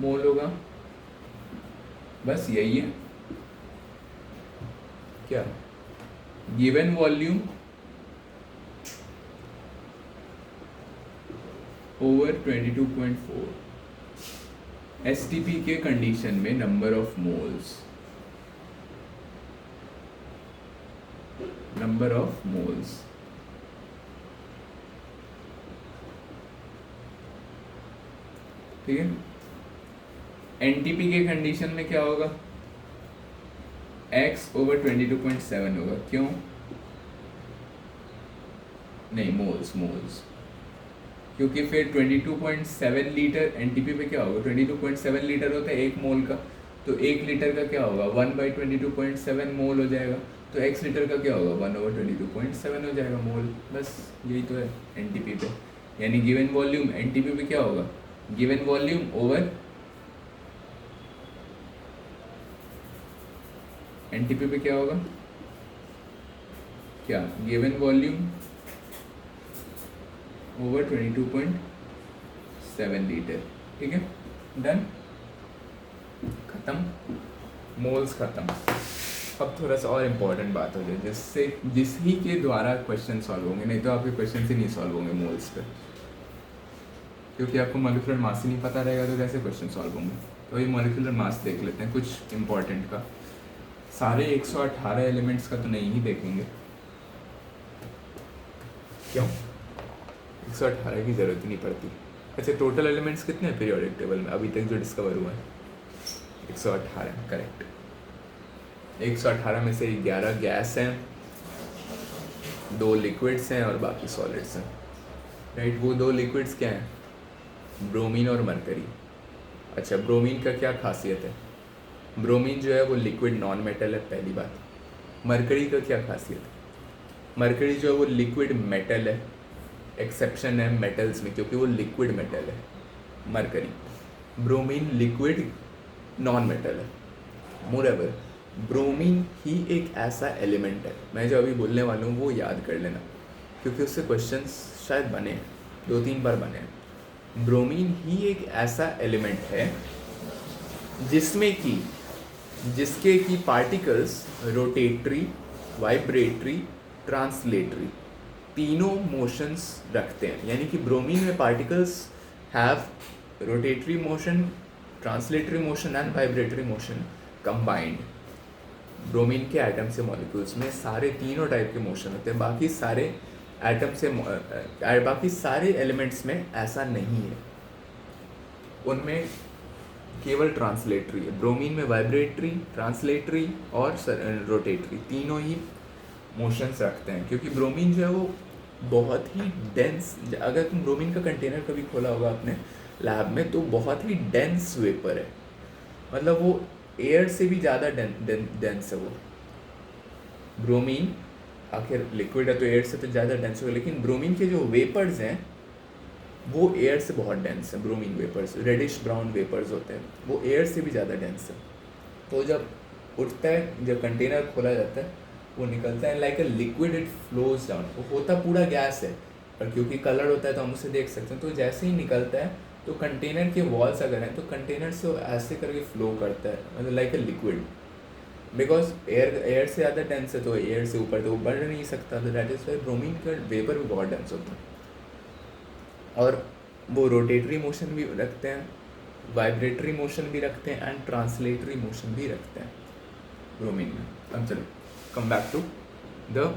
मोल होगा। बस यही है क्या? गिवन वॉल्यूम ओवर 22.4, एसटीपी के कंडीशन में number of moles, number of moles. ठीक है, एनटीपी के कंडीशन में क्या होगा? x/22.7 होगा। क्यों? नहीं, मोल्स मोल्स, क्योंकि फिर 22.7 लीटर एनटीपी पे क्या होगा, 22.7 लीटर होता है एक मोल का, तो 1 लीटर का क्या होगा, 1/22.7 मोल हो जाएगा, तो x लीटर का क्या होगा, 1/22.7 हो जाएगा मोल। बस यही तो है एनटीपी पे, यानी गिवन वॉल्यूम एनटीपी पे क्या होगा, गिवन वॉल्यूम ओवर एनटीपी पे क्या होगा, क्या, गिवन वॉल्यूम ओवर 22.7 लीटर। ठीक है, डन, खत्म, मोल्स खत्म। अब थोड़ा सा और इम्पोर्टेंट बात हो जाए जिससे जिस ही के द्वारा क्वेश्चन सॉल्व होंगे, नहीं तो आपके क्वेश्चन ही नहीं सॉल्व होंगे मोल्स पे, क्योंकि आपको मॉलिक्यूलर मास ही नहीं पता रहेगा तो कैसे क्वेश्चन सॉल्व होंगे। तो ये मॉलिक्यूलर मास देख लेते हैं कुछ इम्पोर्टेंट का, सारे 118 एलिमेंट्स का तो नहीं ही देखेंगे, क्यों, 118 की ज़रूरत ही नहीं पड़ती। अच्छा, टोटल एलिमेंट्स कितने हैं पीरियोडिक टेबल में अभी तक जो डिस्कवर हुआ है, 118, करेक्ट। 118 में से 11 गैस हैं, 2 लिक्विड्स हैं और बाकी सॉलिड्स हैं, राइट। वो 2 लिक्विड्स क्या हैं, ब्रोमीन और मरकरी। अच्छा, ब्रोमीन का क्या खासियत है, ब्रोमीन जो है वो लिक्विड नॉन मेटल है, पहली बात। मरकरी का क्या खासियत है, मरकरी जो है वो लिक्विड मेटल है, एक्सेप्शन है मेटल्स में क्योंकि वो लिक्विड मेटल है mercury. Bromine liquid non metal है। मोreover ब्रोमीन ही एक ऐसा एलिमेंट है, मैं जो अभी बोलने वाला हूँ वो याद कर लेना क्योंकि उससे क्वेश्चंस शायद बने हैं, 2-3 बार बने हैं। ब्रोमीन ही एक ऐसा एलिमेंट है जिसके की पार्टिकल्स रोटेटरी, वाइब्रेटरी, ट्रांसलेटरी तीनों मोशंस रखते हैं, यानी कि ब्रोमीन में particles have rotatory motion, translatory motion and vibratory motion combined. Bromine के एटम से मॉलिक्यूल्स में सारे तीनों टाइप के मोशन होते हैं, बाकी सारे एटम से बाकी सारे एलिमेंट्स में ऐसा नहीं है, उनमें केवल ट्रांसलेटरी है। ब्रोमीन में वाइब्रेटरी, ट्रांसलेटरी और रोटेटरी तीनों ही मोशंस रखते हैं, क्योंकि ब्रोमीन जो है वो बहुत ही डेंस, अगर तुम ब्रोमीन का कंटेनर कभी खोला होगा अपने लैब में तो बहुत ही डेंस वेपर है, मतलब वो एयर से भी ज़्यादा डेंस है वो ब्रोमीन। आखिर लिक्विड है तो एयर से तो ज़्यादा डेंस होगा, लेकिन ब्रोमीन के जो वेपर्स हैं वो एयर से बहुत डेंस है। Bromine vapours reddish brown vapours होते हैं, वो एयर से भी ज़्यादा डेंस है। तो जब उठता है, जब कंटेनर खोला जाता है वो निकलता है like a liquid, it flows down. वो होता पूरा गैस है और क्योंकि कलर होता है तो हम उसे देख सकते हैं। तो जैसे ही निकलता है तो कंटेनर के वॉल्स अगर हैं तो कंटेनर से वो ऐसे करके फ्लो करता है, मतलब like a liquid, because air से ज़्यादा डेंस है तो एयर से ऊपर तो वो बढ़ नहीं सकता। तो दैट इज़ वाई ब्रोमीन का वेपर भी बहुत डेंस होता है। और वो रोटेटरी मोशन भी रखते हैं, वाइब्रेटरी मोशन भी रखते हैं एंड ट्रांसलेटरी मोशन भी रखते हैं ब्रोमीन में। अब चलो come back to the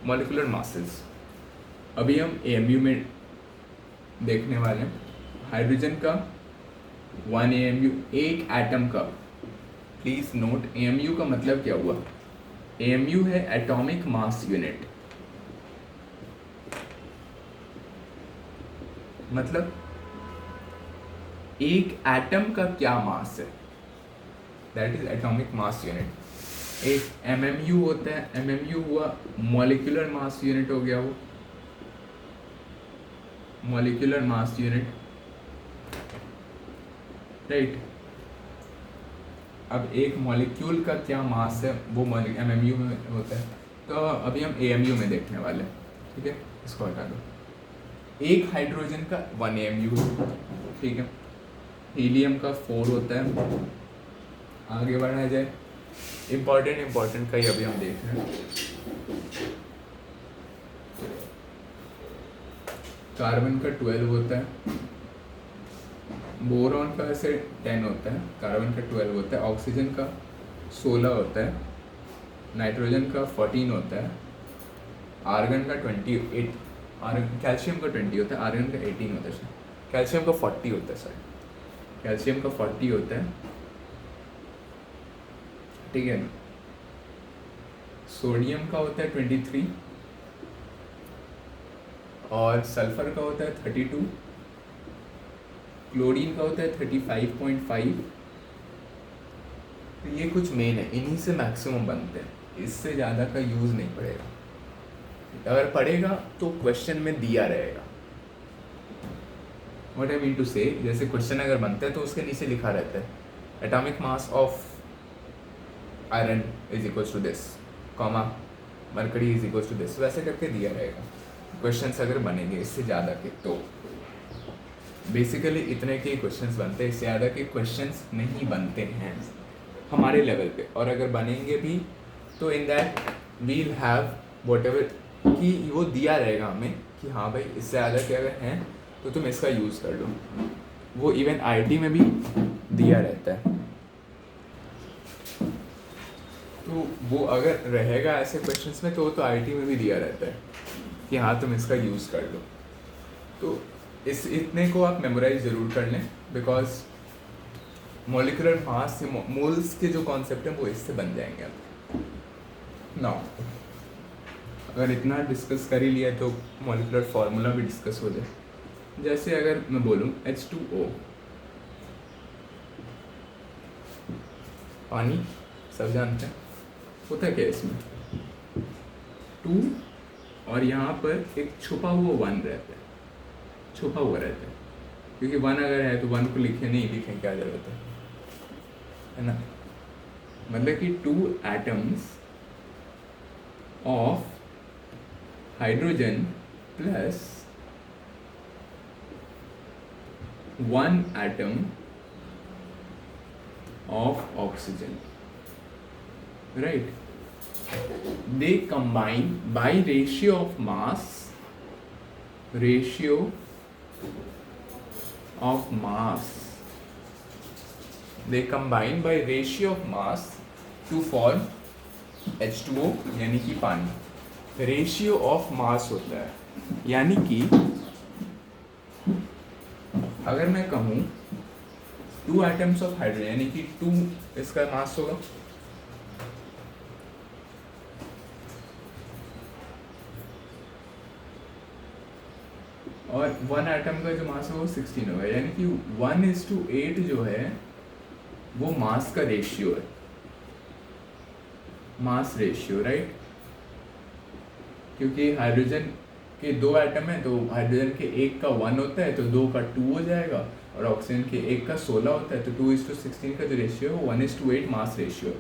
molecular masses. अभी हम AMU में देखने वाले हैं हाइड्रोजन का 1 AMU, एक एटम का। प्लीज नोट AMU का मतलब क्या हुआ, AMU है एटॉमिक मास यूनिट, मतलब एक एटम का क्या मास है, that is atomic mass unit. एक MMU होता है, MMU हुआ मॉलिक्यूलर मास यूनिट हो गया, वो मॉलिक्यूलर मास यूनिट, राइट। अब एक मॉलिक्यूल का क्या मास है वो MMU में होता है। तो अभी हम AMU में देखने वाले हैं, ठीक है, इसको हटा दो। एक हाइड्रोजन का 1 AMU, ठीक है, हीलियम का 4 होता है। आगे बढ़ा जाए, इम्पॉर्टेंट का ही अभी हम देख रहे हैं। कार्बन का 12 होता है, बोरॉन का ऐसे 10 होता है, कार्बन का 12 होता है, ऑक्सीजन का 16 होता है, नाइट्रोजन का 14 होता है, आर्गन का 28, कैल्शियम का 20 होता है, आर्गन का 18 होता है, कैल्शियम का 40 होता है, सॉरी कैल्शियम का 40 होता है, ठीक है। सोडियम का होता है 23, और सल्फर का होता है 32, क्लोरीन का होता है 35.5। तो ये कुछ मेन है, इन्हीं से मैक्सिमम बनते हैं, इससे ज़्यादा का यूज़ नहीं पड़ेगा। अगर पड़ेगा तो क्वेश्चन में दिया रहेगा। व्हाट आई मीन टू से, जैसे क्वेश्चन अगर बनता है तो उसके नीचे लिखा रहता है atomic mass of iron is equals to this, comma mercury is equals to this, वैसे करके दिया रहेगा क्वेश्चंस अगर बनेंगे इससे ज़्यादा के। तो बेसिकली इतने के क्वेश्चंस बनते हैं, इससे ज़्यादा के क्वेश्चंस नहीं बनते हैं हमारे लेवल पे। और अगर बनेंगे भी तो in that we'll have whatever, कि वो दिया रहेगा हमें कि हाँ भाई इससे ज़्यादा के अगर हैं तो तुम इसका यूज़ कर लो। वो इवन आईटी में भी दिया रहता है। तो वो अगर रहेगा ऐसे क्वेश्चंस में तो वो तो आईटी में भी दिया रहता है कि हाँ तुम इसका यूज़ कर लो। तो इतने को आप मेमोराइज ज़रूर कर लें, बिकॉज मॉलिक्यूलर मास से मोल्स के जो कॉन्सेप्ट हैं वो इससे बन जाएंगे अब। नाउ अगर इतना डिस्कस कर ही लिया तो मॉलिक्यूलर फार्मूला भी डिस्कस हो जाए। जैसे अगर मैं बोलूँ H2O, पानी सब जानते हैं, होता क्या है इसमें 2 और यहाँ पर एक छुपा हुआ 1 रहता है, छुपा हुआ रहता है, क्योंकि 1 अगर है तो 1 को लिखे नहीं, लिखें क्या जरूरत है ना। मतलब कि 2 atoms of hydrogen plus 1 atom of oxygen, right? They combine by ratio of mass they combine by ratio of mass to form H2O, यानी कि पानी। रेशियो ऑफ मास होता है, यानी कि अगर मैं कहूँ 2 एटम्स ऑफ हाइड्रोजन, यानी कि 2 इसका मास होगा, और 1 एटम का जो मास है वो 16 होगा, यानी कि 1:8 जो है वो मास का रेशियो है, मास रेशियो, राइट। क्योंकि हाइड्रोजन के 2 एटम है तो हाइड्रोजन के 1 का 1 होता है तो 2 का 2 हो जाएगा, और ऑक्सीजन के 1 का 16 होता है तो 2:16 का जो रेशियो है वो 1:8 मास रेशियो है।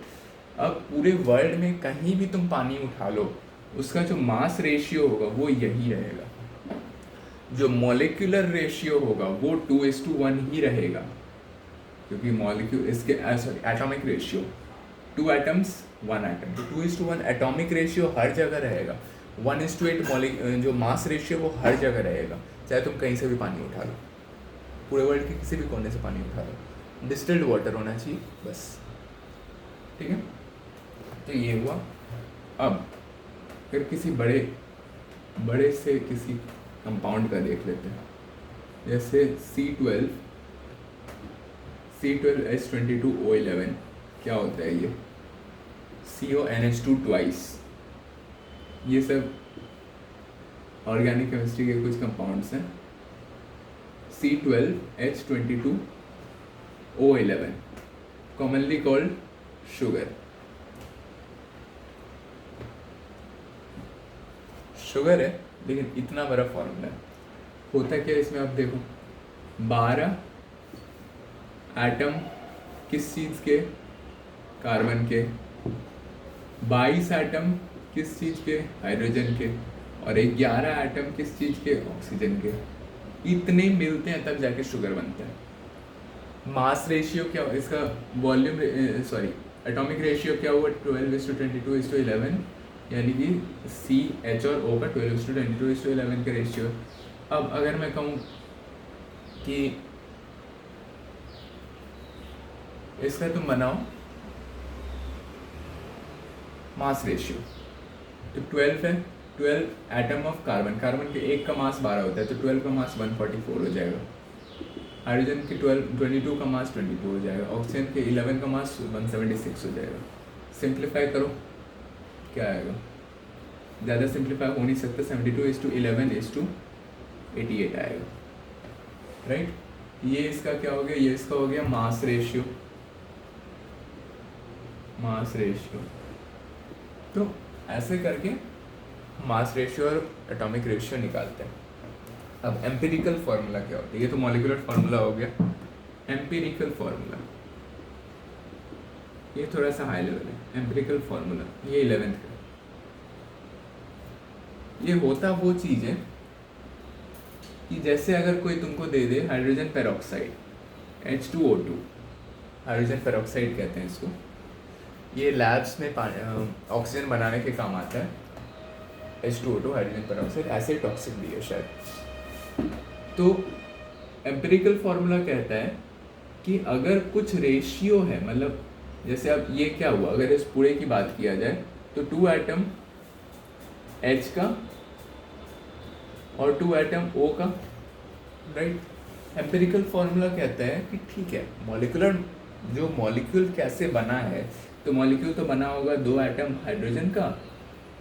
अब पूरे वर्ल्ड में कहीं भी तुम पानी उठा लो, उसका जो मास रेशियो होगा वो यही रहेगा, जो मॉलिक्यूलर रेशियो होगा वो 2:1 ही रहेगा, क्योंकि मॉलिक्यूल इसके sorry atomic ratio 2 atoms 1 atom, तो 2:1 एटॉमिक रेशियो हर जगह रहेगा। 1:8 जो मास रेशियो वो हर जगह रहेगा, चाहे तुम कहीं से भी पानी उठा लो, पूरे वर्ल्ड के किसी भी कोने से पानी उठा लो, डिस्टिल्ड वाटर होना चाहिए बस, ठीक है। तो ये हुआ। अब फिर किसी बड़े से किसी कंपाउंड का देख लेते हैं, जैसे C12H22O11 क्या होता है ये, CONH2 ट्वाइस, ये सब ऑर्गेनिक केमिस्ट्री के कुछ कंपाउंड्स हैं। C12H22O11 कॉमनली कॉल्ड शुगर है, लेकिन इतना बड़ा फॉर्मूला है। होता क्या इसमें, आप देखो 12 एटम किस चीज़ के, कार्बन के, 22 एटम किस चीज़ के, हाइड्रोजन के, और 11 एटम किस चीज़ के, ऑक्सीजन के। इतने मिलते हैं तब जाके शुगर बनता है। मास रेशियो क्या, इसका वॉल्यूम एटॉमिक रेशियो क्या हुआ, 12:22:11, यानी कि CH और O का 12:22:11 का रेशियो। अब अगर मैं कहूँ कि इसका तुम बनाओ मास रेशियो, तो 12 है, 12 एटम ऑफ कार्बन के 1 का मास 12 होता है तो 12 का मास 144 हो जाएगा, हाइड्रोजन के 22 का मास 22 हो जाएगा, ऑक्सीजन के 11 का मास 176 हो जाएगा। सिंप्लीफाई करो क्या आएगा, ज़्यादा सिंप्लीफाई हो नहीं सकता, 72:11:12 88 आएगा, राइट। ये इसका क्या हो गया, ये इसका हो गया मास रेशियो, मास रेशियो। तो ऐसे करके मास रेशियो और एटॉमिक रेशियो निकालते हैं। अब एम्पिरिकल फार्मूला क्या होता है, ये तो मॉलिक्यूलर फार्मूला हो गया। एम्पिरिकल फार्मूला ये थोड़ा सा हाई लेवल है। एम्पिरिकल फार्मूला ये 11th का, ये होता वो चीज़ है कि जैसे अगर कोई तुमको दे दे hydrogen peroxide H2O2, hydrogen peroxide कहते हैं इसको, ये लैब्स में ऑक्सीजन बनाने के काम आता है। H2O2 हाइड्रोजन पेरोक्साइड ऐसे टॉक्सिक भी है शायद। तो एम्पिरिकल फार्मूला कहता है कि अगर कुछ रेशियो है, मतलब जैसे अब ये क्या हुआ, अगर इस पूरे की बात किया जाए तो 2 एटम H का और 2 एटम O का, राइट। एम्पिरिकल फार्मूला कहता है कि ठीक है, मॉलिक्यूलर जो मॉलिक्यूल कैसे बना है, तो मॉलिक्यूल तो बना होगा 2 एटम हाइड्रोजन का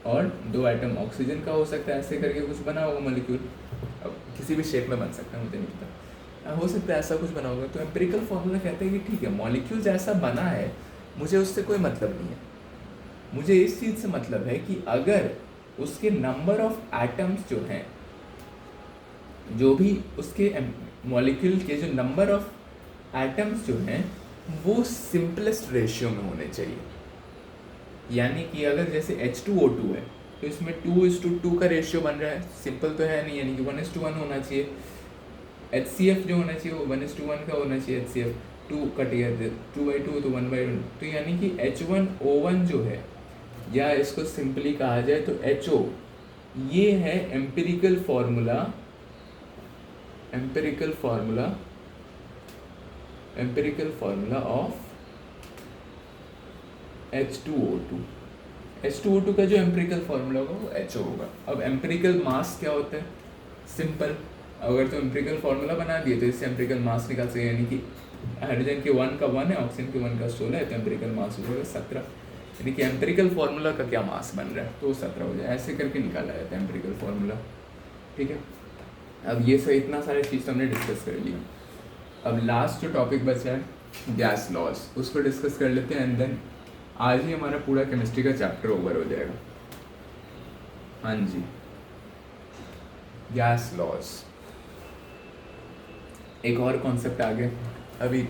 और 2 एटम ऑक्सीजन का हो सकता है, ऐसे करके कुछ बना होगा मॉलिक्यूल। अब किसी भी शेप में बन सकता है, मुझे नहीं पता, हो सकता है ऐसा कुछ बना होगा। तो एम्पिरिकल फार्मूला कहते हैं कि ठीक है, मॉलिक्यूल जैसा बना है, मुझे उससे कोई मतलब नहीं है। मुझे इस चीज़ से मतलब है कि अगर उसके नंबर ऑफ एटम्स जो हैं, जो भी उसके मॉलिक्यूल के जो नंबर ऑफ एटम्स जो हैं वो सिंपलेस्ट रेशियो में होने चाहिए। यानी कि अगर जैसे H2O2 है तो इसमें 2:2 का रेशियो बन रहा है, सिंपल तो है नहीं, यानी कि 1:1 होना चाहिए। HCF जो होना चाहिए वो 1:1 का होना चाहिए। HCF 2 कट गया, 2/2 तो 1/1, तो यानी कि H1O1 जो है, या इसको सिंपली कहा जाए तो HO, ये है empirical formula, empirical formula of H2O2। H2O2 का जो एम्पिरिकल फार्मूला होगा वो HO होगा। अब एम्पिरिकल मास क्या होता है, सिंपल, अगर तो एम्पिरिकल फार्मूला बना दिए तो इससे एम्पिरिकल मास निकाल सकते, यानी कि हाइड्रोजन के 1 का 1 है, ऑक्सीजन के 1 का 16 है, तो एम्पिरिकल मास हो जाएगा 17। यानी कि एम्पिरिकल फार्मूला का क्या मास बन रहा है तो 17 हो जाए, ऐसे करके निकाला जाता है एम्पिरिकल फार्मूला, ठीक है। अब ये सब इतना सारे चीज़ तो हमने डिस्कस कर लिया। अब लास्ट जो टॉपिक बचा है गैस लॉज, उसको डिस्कस कर लेते हैं, एंड देन आज ही हमारा पूरा केमिस्ट्री का चैप्टर ओवर हो जाएगा। हाँ जी, गैस लॉज, एक और कॉन्सेप्ट आ गया अभी।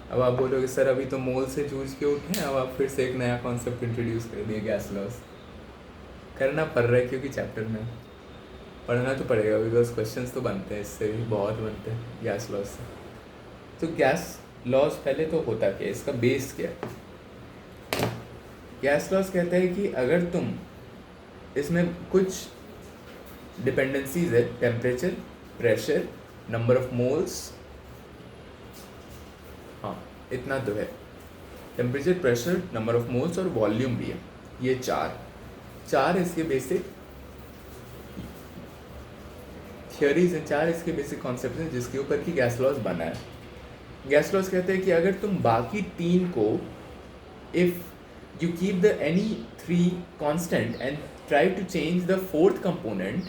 अब आप बोलोगे सर अभी तो मोल से जूझ के उठे, अब आप फिर से एक नया कॉन्सेप्ट इंट्रोड्यूस कर दिए गैस लॉज। करना पड़ रहा है क्योंकि चैप्टर में पढ़ना तो पड़ेगा, बिकॉज क्वेश्चंस तो बनते हैं, इससे भी बहुत बनते हैं गैस लॉज से। तो गैस लॉज पहले तो होता क्या है, इसका बेस क्या है। गैस लॉज कहता है कि अगर तुम इसमें कुछ डिपेंडेंसीज है, temperature, pressure, number of moles, हाँ इतना तो है, temperature, pressure, number of moles और वॉल्यूम भी है, ये चार इसके बेसिक थियोरीज हैं, 4 इसके बेसिक कॉन्सेप्ट हैं जिसके ऊपर की गैस लॉज बना है। गैस लॉज कहते हैं कि अगर तुम बाकी 3 को, if you keep the any 3 constant and try to change the 4th component,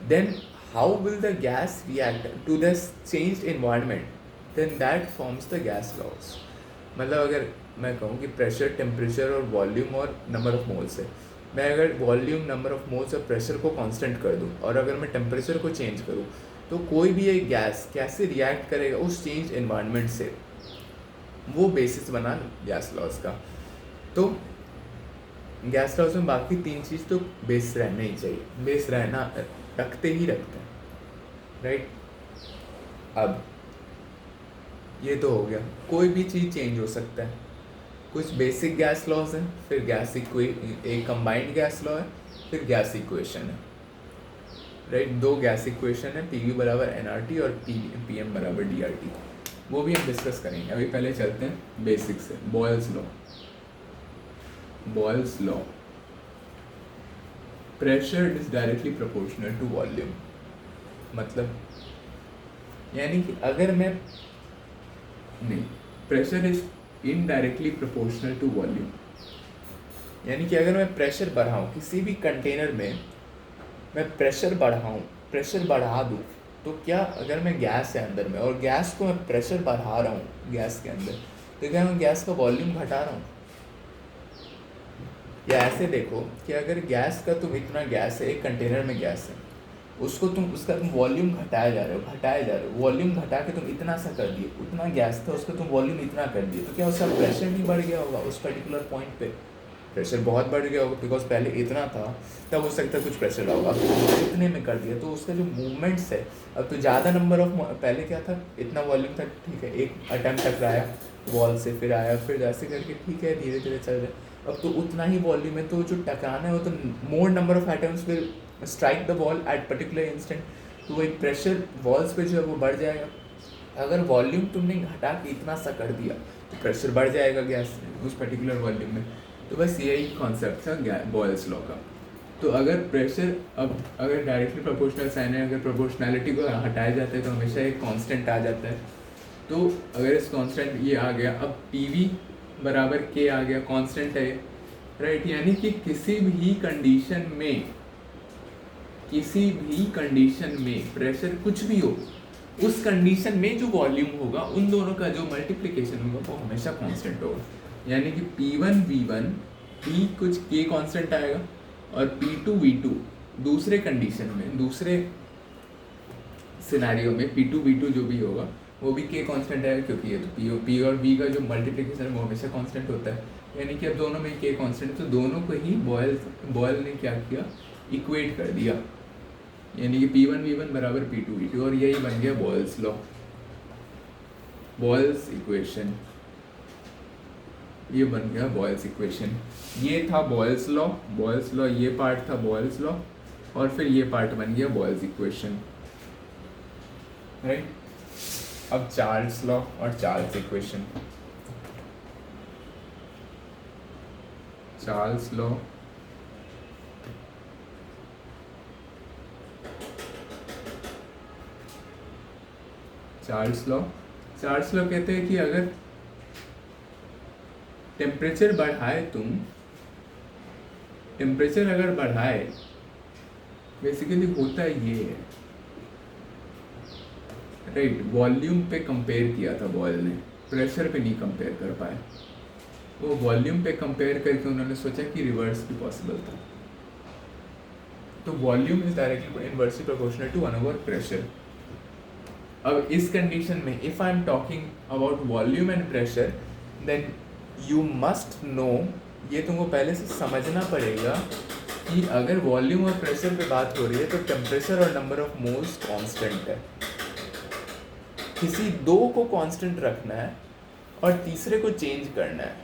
then how will the gas react to the changed environment, then that forms the gas laws. मतलब अगर मैं कहूँ कि प्रेशर, टेम्परेचर और volume और number of moles है, मैं अगर वॉल्यूम, नंबर ऑफ मोल्स और प्रेशर को कांस्टेंट कर दूं और अगर मैं टेम्परेचर को चेंज करूं, तो कोई भी एक गैस कैसे रिएक्ट करेगा उस चेंज एनवायरनमेंट से, वो बेसिस बना गैस लॉज का। तो गैस लॉज में बाकी 3 चीज़ तो बेस रहना ही चाहिए, बेस रहना रखते हैं, राइट। अब ये तो हो गया, कोई भी चीज़ चेंज हो सकता है, कुछ बेसिक गैस लॉज हैं, फिर गैस एक कंबाइंड गैस लॉ है, फिर गैस इक्वेशन है, राइट। 2 गैस इक्वेशन है, PV = nRT और PM = DRT, वो भी हम डिस्कस करेंगे। अभी पहले चलते हैं बेसिक से। Boyle's law, pressure is directly proportional to volume. मतलब यानी कि अगर मैं pressure is indirectly proportional to volume, यानी कि अगर मैं प्रेशर बढ़ाऊँ किसी भी कंटेनर में, मैं प्रेशर बढ़ाऊँ, प्रेशर बढ़ा दूँ, तो क्या अगर मैं गैस है अंदर में और गैस को मैं प्रेशर बढ़ा रहा हूँ गैस के अंदर, तो क्या मैं गैस का वॉल्यूम घटा रहा हूँ? या ऐसे देखो कि अगर गैस का तुम इतना गैस है, एक कंटेनर में गैस है, उसको तुम उसका तुम वॉल्यूम घटाया जा रहे हो, घटाए जा रहे हो, वॉल्यूम घटा के तुम इतना सा कर दिए, उतना गैस था उसका तुम वॉल्यूम इतना कर दिए, तो क्या उसका प्रेशर नहीं बढ़ गया होगा उस पर्टिकुलर पॉइंट पे? प्रेशर बहुत बढ़ गया होगा, बिकॉज पहले इतना था, तब हो सकता है कुछ प्रेशर रहा होगा, अब इतने में कर दिया, तो उसका जो मूवमेंट्स है, अब तो ज़्यादा नंबर ऑफ, पहले क्या था, इतना वॉल्यूम था, ठीक है, एक अटैम्प्ट टकराया वॉल से, फिर आया, फिर ऐसे करके ठीक है धीरे धीरे चल रहा है, अब तो उतना ही वॉल्यूम है, तो जो टकराना है वो तो मोर number of atoms will strike the wall at particular instant, तो वही प्रेशर वॉल्स पे जो है वो बढ़ जाएगा। अगर वॉल्यूम तुमने घटा के इतना सा कर दिया तो प्रेशर बढ़ जाएगा गैस उस पर्टिकुलर वॉल्यूम में। तो बस यही कॉन्सेप्ट था बॉयल्स लॉ का। तो अगर प्रेशर, अब अगर डायरेक्टली प्रोपोर्शनल साइन है, अगर प्रोपोर्शनैलिटी को हटाया जाता है तो हमेशा एक कांस्टेंट आ जाता है। तो अगर इस कांस्टेंट ये आ गया, अब पी बराबर के आ गया, कांस्टेंट है राइट, यानी कि किसी भी कंडीशन में, किसी भी कंडीशन में प्रेशर कुछ भी हो, उस कंडीशन में जो वॉल्यूम होगा उन दोनों का जो मल्टीप्लिकेशन होगा वो हमेशा कांस्टेंट होगा। यानी कि P1 V1, P कुछ K कांस्टेंट आएगा, और P2 V2 दूसरे कंडीशन में, दूसरे सिनेरियो में P2 V2 जो भी होगा वो भी K कांस्टेंट आएगा, क्योंकि ये तो P और V का जो मल्टीप्लिकेशन है वो हमेशा कांस्टेंट होता है। यानी कि अब दोनों में K कांस्टेंट, तो दोनों को ही बॉयल ने क्या किया, इक्वेट कर दिया, यानी कि P1 V1 बराबर P2 V2, और यही बन गया बॉयल्स लॉ, बॉयल्स इक्वेशन, ये बन गया बॉयल्स इक्वेशन। ये था बॉयल्स लॉ, बॉयल्स लॉ ये पार्ट था बॉयल्स लॉ, और फिर ये पार्ट बन गया बॉयल्स इक्वेशन राइट। अब चार्ल्स लॉ और Charles equation. Charles law, Charles law, Charles law कहते हैं कि अगर टेम्परेचर बढ़ाए तुम, टेम्परेचर अगर बढ़ाए, बेसिकली होता ये है राइट, वॉल्यूम पे कंपेयर किया था बॉयल ने, प्रेशर पे नहीं कंपेयर कर पाए, वो वॉल्यूम पे कंपेयर करके उन्होंने सोचा कि रिवर्स भी पॉसिबल था। तो volume is directly inversely proportional to 1/प्रेशर। अब इस कंडीशन में if I am talking about volume and pressure, then you must know, ये तुमको पहले से समझना पड़ेगा कि अगर वॉल्यूम और प्रेशर पे बात हो रही है तो टेम्परेचर और नंबर ऑफ मोल्स कांस्टेंट है, किसी दो को कांस्टेंट रखना है और तीसरे को चेंज करना है,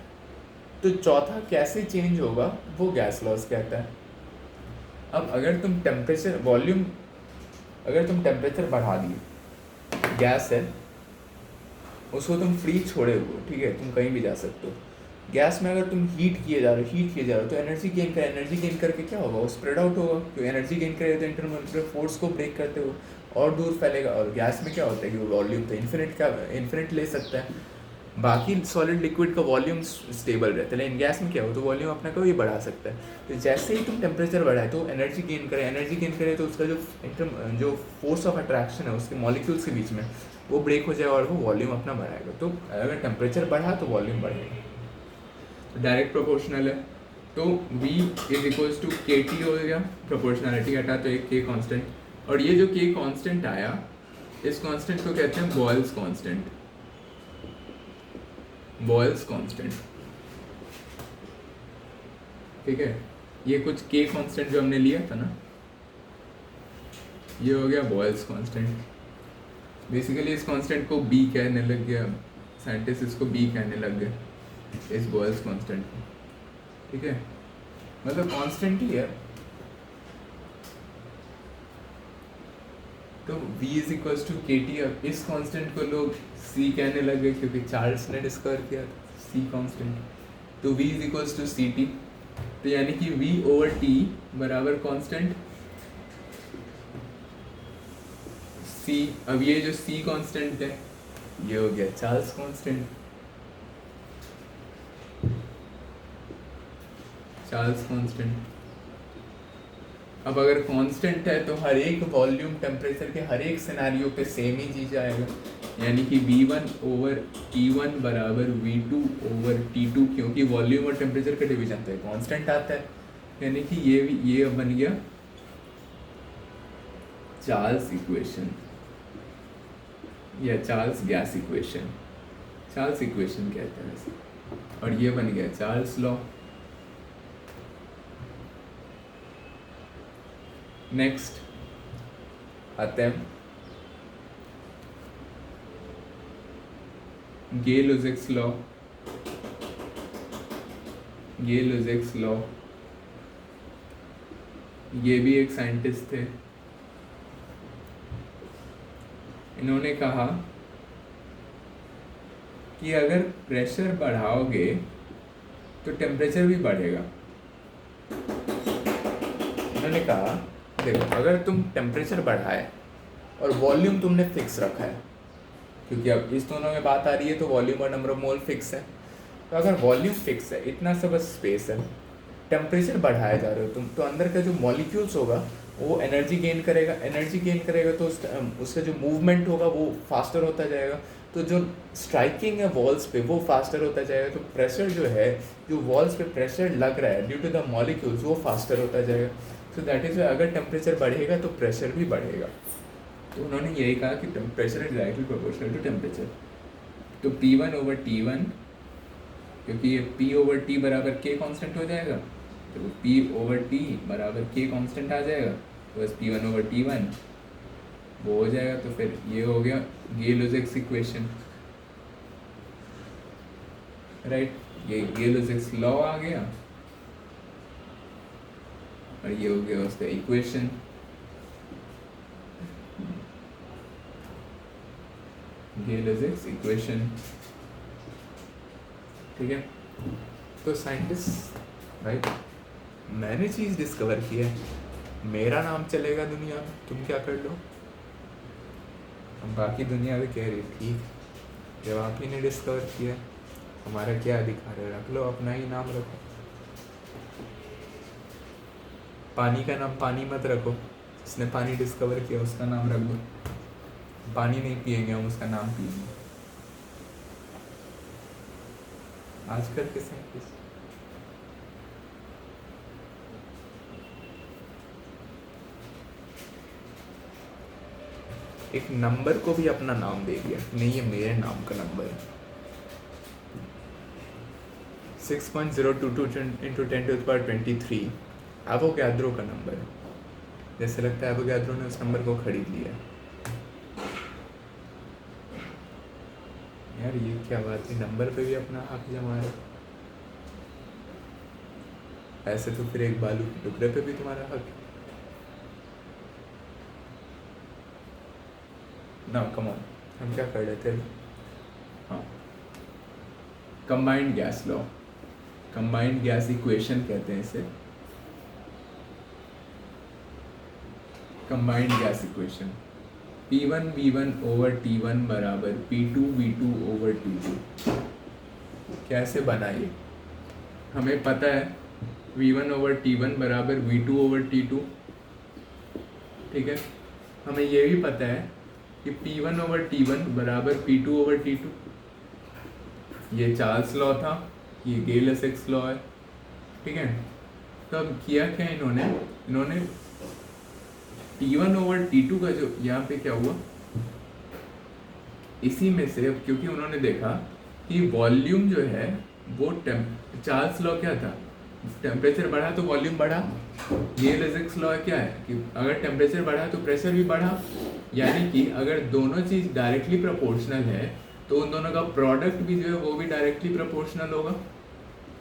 तो चौथा कैसे चेंज होगा वो गैस लॉज कहता है। अब अगर तुम टेम्परेचर, वॉल्यूम, अगर तुम टेम्परेचर बढ़ा दिए, गैस है उसको तुम फ्री छोड़े हुए, ठीक है, तुम कहीं भी जा सकते हो, गैस में अगर तुम हीट किए जा रहे हो, हीट किए जा रहे हो, तो एनर्जी गेन कर, एनर्जी गेन करके क्या होगा, वो स्प्रेड आउट होगा, क्योंकि एनर्जी गेन करेगा तो इंटरमोलिकुलर फोर्स को ब्रेक करते हो और दूर फैलेगा। और गैस में क्या होता है कि वो वॉल्यूम तो इन्फिनिट का इन्फिनिट ले सकता है, बाकी सॉलिड लिक्विड का वॉल्यूम स्टेबल रहता है, लेकिन गैस में क्या हो, तो वॉल्यूम अपना कभी बढ़ा सकता है। तो जैसे ही तुम टेम्परेचर बढ़ाए तो एनर्जी गेन करे, एनर्जी गेन करे तो उसका जो फोर्स ऑफ अट्रैक्शन है उसके मॉलिक्यूल्स के बीच में वो ब्रेक हो जाएगा और वो वॉल्यूम अपना बढ़ाएगा। तो अगर टेम्परेचर बढ़ा तो वॉल्यूम बढ़ेगा, तो डायरेक्ट प्रोपोर्शनल है। तो V इज इक्वल्स टू के टी हो गया, प्रोपोर्शनैलिटी हटा तो एक K कांस्टेंट, और ये जो K कांस्टेंट आया, इस कांस्टेंट को कहते हैं बॉयल्स कांस्टेंट, बॉयल्स कांस्टेंट, ठीक है। ये कुछ K कांस्टेंट जो हमने लिया था ना, ये हो गया बॉयल्स कांस्टेंट। बेसिकली इस कांस्टेंट को B कहने लग गया, साइंटिस्ट इसको B कहने लग गए, इस बॉयल्स कांस्टेंट को, ठीक है, मतलब कांस्टेंट ही है। तो V इज इक्वल्स टू के टी। अब इस कांस्टेंट को लोग C कहने लगे क्योंकि चार्ल्स ने डिस्कवर किया था C कांस्टेंट, तो V is equals to C T. तो यानी कि V ओवर T बराबर कांस्टेंट C। अब ये जो C कांस्टेंट है ये हो गया चार्ल्स कांस्टेंट, चार्ल्स कांस्टेंट, अब अगर कांस्टेंट है तो हर एक वॉल्यूम टेम्परेचर के हर एक सिनेरियो पे सेम ही चीज आएगा, यानी कि V1 ओवर T1 बराबर V2 ओवर T2, क्योंकि वॉल्यूम और टेम्परेचर का डिवीजन तो कांस्टेंट आता है, यानी कि ये अब बन गया चार्ल्स इक्वेशन या Charles gas equation, Charles equation कहते हैं वैसे, और ये बन गया चार्ल्स लॉ। नेक्स्ट आते हैं गे-लुज़िक्स लॉ। गे-लुज़िक्स लॉ, ये भी एक साइंटिस्ट थे। इन्होंने कहा कि अगर प्रेशर बढ़ाओगे तो टेम्परेचर भी बढ़ेगा। इन्होंने कहा देखो, अगर तुम टेम्परेचर बढ़ाए और वॉल्यूम तुमने फिक्स रखा है, क्योंकि अब इस दोनों में बात आ रही है तो वॉल्यूम और नंबर ऑफ मोल फिक्स है, तो अगर वॉल्यूम फिक्स है, इतना सा बस स्पेस है, टेम्परेचर बढ़ाया जा रहे हो तुम, तो अंदर का जो मॉलिक्यूल्स होगा वो एनर्जी गेन करेगा, एनर्जी गेन करेगा तो उसका जो मूवमेंट होगा वो फास्टर होता जाएगा, तो जो स्ट्राइकिंग है वॉल्स पे वो फास्टर होता जाएगा, तो प्रेशर जो है, जो वॉल्स पे प्रेशर लग रहा है ड्यू टू द मॉलिक्यूल्स, वो फास्टर होता जाएगा। सो दैट इज अगर टेम्परेचर बढ़ेगा तो प्रेशर भी बढ़ेगा। तो उन्होंने यही कहा कि pressure is directly proportional to temperature. तो P1 ओवर T1, क्योंकि ये P ओवर T बराबर K कांस्टेंट हो जाएगा, तो P ओवर T बराबर K कांस्टेंट आ जाएगा, तो बस P1 ओवर T1 वो हो जाएगा। तो फिर ये हो गया गे-लुज़िक्स इक्वेशन, राइट। ये गे-लुज़िक्स लॉ आ गया और ये हो गया उसका इक्वेशन। गे-लुज़िक्स इक्वेशन, ठीक है। तो साइंटिस्ट राइट, मैंने चीज़ डिस्कवर की है, मेरा नाम चलेगा दुनिया में, तुम क्या कर लो। हम बाकी दुनिया भी कह रही ठीक, जब आप ही ने डिस्कवर किया, हमारा क्या अधिकार है, रख लो अपना ही नाम रखो। पानी का नाम पानी मत रखो, जिसने पानी डिस्कवर किया उसका नाम रख दो। पानी नहीं पिएंगे हम, उसका नाम पिएंगे। आजकल के साइंटिस्ट एक नंबर को भी अपना नाम दे दिया, नहीं ये मेरे नाम का नंबर है। 6.022 इंटू 10⁻23 एवोगैड्रो का नंबर है। जैसे लगता है एवोगैड्रो ने उस नंबर को खरीद लिया। यार ये क्या बात है, नंबर पे भी अपना हक जमा है। ऐसे तो फिर एक बालू के टुकड़े पे भी तुम्हारा हक है ना। कम ऑन, हम क्या कर रहे थे। हाँ, combined gas law, combined gas equation कहते हैं इसे। Combined gas equation P1 V1 over T1 बराबर P2 V2 ओवर T2। कैसे बना ये, हमें पता है V1 ओवर T1 बराबर V2 ओवर T2, ठीक है। हमें ये भी पता है कि P1 ओवर T1 बराबर P2 ओवर T2। ये चार्ल्स लॉ था, ये गे-लुज़िक्स लॉ है, ठीक है। तो अब किया क्या इन्होंने T1 ओवर T2 का जो यहाँ पे क्या हुआ, इसी में से, क्योंकि उन्होंने देखा कि वॉल्यूम जो है वो चार्ल्स लॉ क्या था, टेम्परेचर बढ़ा तो वॉल्यूम बढ़ा। गे-लुज़िक्स लॉ क्या है कि अगर टेम्परेचर बढ़ा तो प्रेशर भी बढ़ा, यानी कि अगर दोनों चीज़ डायरेक्टली प्रोपोर्शनल है तो उन दोनों का प्रोडक्ट भी जो है वो भी डायरेक्टली प्रोपोर्शनल होगा।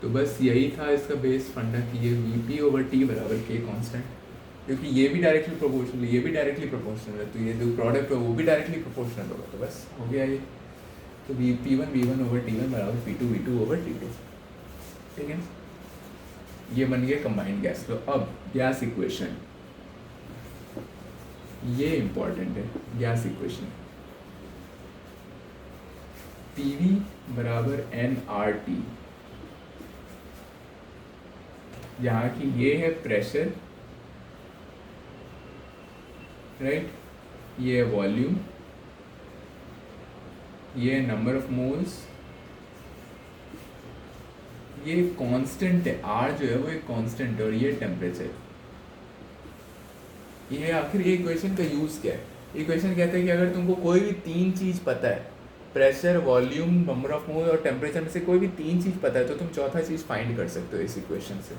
तो बस यही था इसका बेस फंडा कि ये Vp ओवर T बराबर K कांस्टेंट, क्योंकि ये भी डायरेक्टली प्रोपोर्शनल है, ये भी डायरेक्टली प्रोपोर्शनल है, तो ये जो प्रोडक्ट है वो भी डायरेक्टली प्रोपोर्शनल होगा। तो बस हो गया ये। तो P1 V1 ओवर T1 बराबर P2 V2 ओवर T2, ठीक है। ये बन गया कंबाइंड गैस लॉ। अब गैस इक्वेशन, ये इंपॉर्टेंट है। गैस इक्वेशन PV बराबर nRT, यहाँ की ये है प्रेशर राइट, ये है वॉल्यूम, ये है नंबर ऑफ मोल्स, ये कांस्टेंट है, आर जो है वो एक कांस्टेंट है, और ये टेम्परेचर। ये आखिर ये इक्वेशन का यूज़ क्या है? इक्वेशन कहता है कि अगर तुमको कोई भी तीन चीज़ पता है, pressure, volume, number of mole और टेम्परेचर में से कोई भी तीन चीज़ पता है, तो तुम चौथा चीज़ फाइंड कर सकते हो इस इक्वेशन से।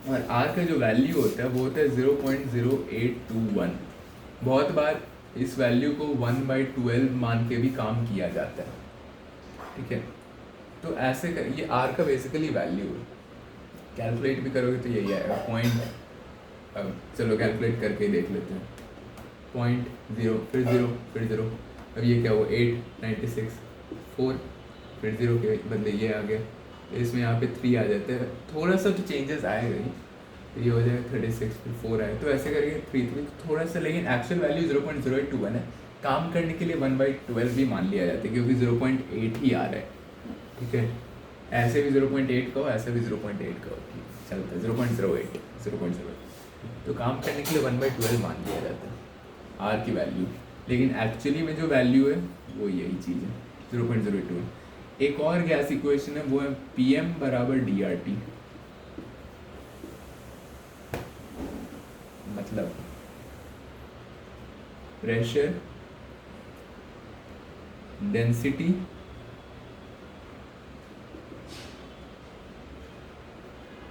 और आर का जो वैल्यू होता है वो होता है 0.0821। बहुत बार इस वैल्यू को 1/12 मान के भी काम किया जाता है, ठीक है। तो ऐसे कर, ये आर का बेसिकली वैल्यू है, कैलकुलेट भी करोगे तो यही आएगा पॉइंट। चलो कैलकुलेट करके देख लेते हैं। 0.0 फिर 0 फिर 0, अब ये क्या हुआ 896 4, फिर 0 के बदले ये आ गया, इसमें यहाँ पे 3 आ जाते हैं, थोड़ा सा तो चेंजेस आएगा ही, तो ये हो जाएगा 36, फिर 4 आए, तो ऐसे करके 3 थोड़ा सा, लेकिन एक्चुअल वैल्यू 0.0821 है। काम करने के लिए 1/12 भी मान लिया जाता है क्योंकि 0.8 ही आ रहा है, ठीक है। ऐसे भी 0.8 का हो, ऐसे भी 0.8 का हो, चलता है 0.08। तो काम करने के लिए 1/12 मान लिया जाता है आर की वैल्यू, लेकिन एक्चुअली में जो वैल्यू है वो यही चीज़ है 0.021। एक और गैस इक्वेशन है, वो है PM बराबर DRT, मतलब pressure, density,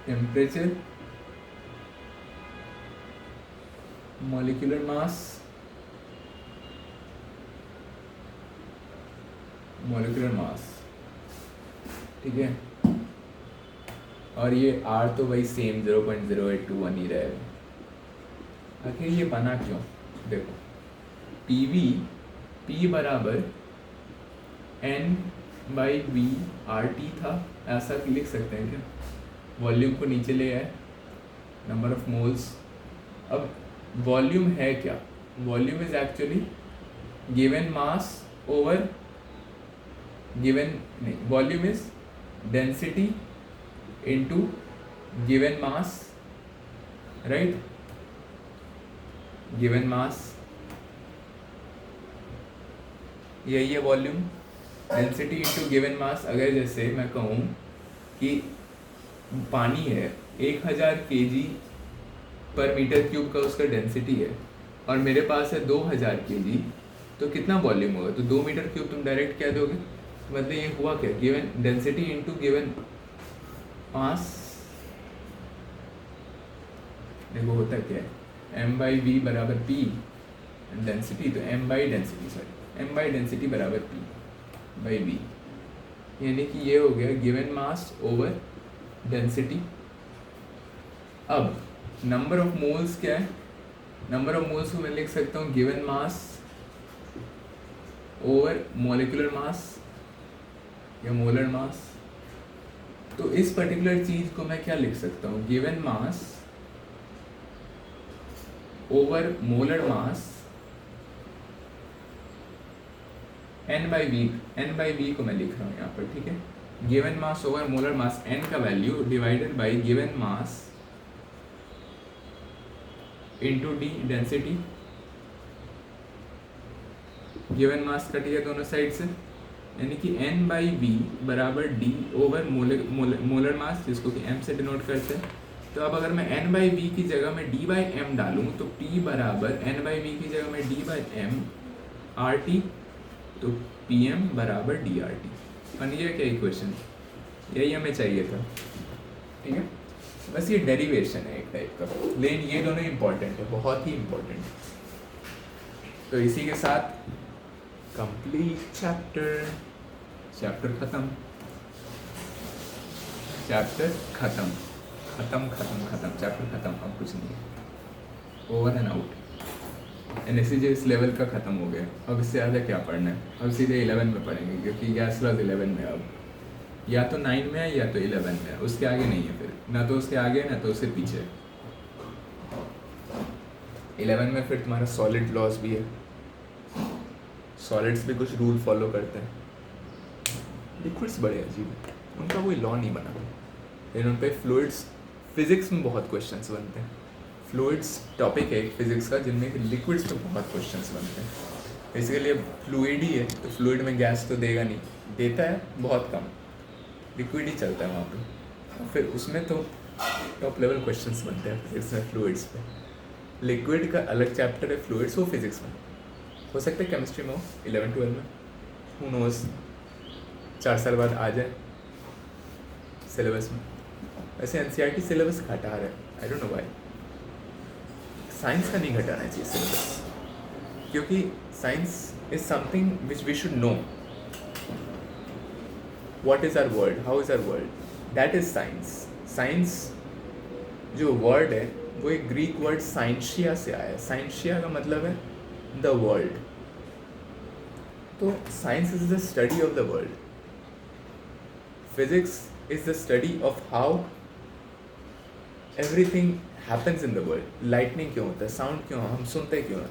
temperature, molecular mass, ठीक है। और ये आर तो वही सेम 0.0821 ही रहेगा। आखिर ये बना क्यों? देखो, P बराबर N/V/RT था, ऐसा लिख सकते हैं क्या? वॉल्यूम को नीचे ले आए, नंबर ऑफ मोल्स। अब वॉल्यूम है क्या? Volume is actually given mass over volume is density into given mass, right, given mass, यही है volume. Density into given mass, अगर जैसे मैं कहूँ कि पानी है 1000 kg पर मीटर क्यूब का उसका डेंसिटी है, और मेरे पास है 2000 kg, तो कितना वॉल्यूम होगा? तो 2 मीटर क्यूब तुम डायरेक्ट क्या दोगे? मतलब ये हुआ क्या, given density into given mass. देखो होता क्या है, M/V बराबर P डेंसिटी, तो M बाई डेंसिटी बराबर P/V, यानी कि ये हो गया गिवन मास ओवर डेंसिटी। अब नंबर ऑफ मोल्स क्या है? नंबर ऑफ मोल्स को मैं लिख सकता हूँ given mass over molecular mass या मोलर मास। तो इस पर्टिकुलर चीज को मैं क्या लिख सकता हूँ, given mass over molar mass N/V को मैं लिख रहा हूँ यहाँ पर, ठीक है। Given mass over molar mass, N का value divided by given mass into D density. Given mass cut गया दोनों साइड से, यानी कि N/V बराबर D ओवर मोलर मास, जिसको कि M से डिनोट करते हैं। तो अब अगर मैं N/V की जगह में D/M डालूँ, तो P बराबर N/V की जगह में D/M RT, तो PM बराबर DRT। बन गया क्या इक्वेशन? यही हमें चाहिए था, ठीक है। बस ये डेरिवेशन है एक टाइप का, लेकिन ये दोनों इंपॉर्टेंट है, बहुत ही इंपॉर्टेंट। तो इसी के साथ कंप्लीट चैप्टर खत्म, चैप्टर खत्म, अब कुछ नहीं है, ओवर एंड आउट। NSCJ इस लेवल का ख़त्म हो गया, अब इससे ज़्यादा क्या पढ़ना है? अब सीधे 11 में पढ़ेंगे, क्योंकि गैस लॉज 11 में, अब या तो 9 में है या तो 11 में है, उसके आगे नहीं है, फिर ना तो उसके आगे ना तो उससे पीछे। 11 में फिर तुम्हारा सॉलिड लॉस भी है, सॉलिड्स भी कुछ रूल फॉलो करते हैं। लिक्विड्स बड़े अजीब है, उनका कोई लॉ नहीं बना, लेकिन उन पर फ्लूइड्स, फिजिक्स में बहुत क्वेश्चंस बनते हैं, फ्लूइड्स टॉपिक है फिजिक्स का जिनमें कि लिक्विड्स पे बहुत क्वेश्चंस बनते हैं। बेसिकली अब फ्लूइड ही है तो फ्लूइड में गैस तो देगा नहीं, देता है बहुत कम, लिक्विड ही चलता है वहाँ पे। और फिर उसमें तो टॉप लेवल क्वेश्चंस बनते हैं फिजिक्स में फ्लूइड्स पे। लिक्विड का अलग चैप्टर है फ्लूइड्स, वो फिजिक्स में हो सकता है, केमिस्ट्री में हो 11-12 में, हु नोज 4 साल बाद आ जाए सिलेबस में। वैसे एनसीईआरटी सिलेबस घटा रहा है, I don't know why. Science का नहीं घटाना चाहिए सिलेबस, क्योंकि science is something which we should know. What is our world, how is our world, that is science. Science जो वर्ड है वो एक ग्रीक वर्ड साइंशिया से आया है। साइंशिया का मतलब है द वर्ल्ड। तो science is the study of the world, physics is the study of how everything happens in the world. Lightning क्यों होता है, साउंड क्यों, हम सुनते क्यों हैं।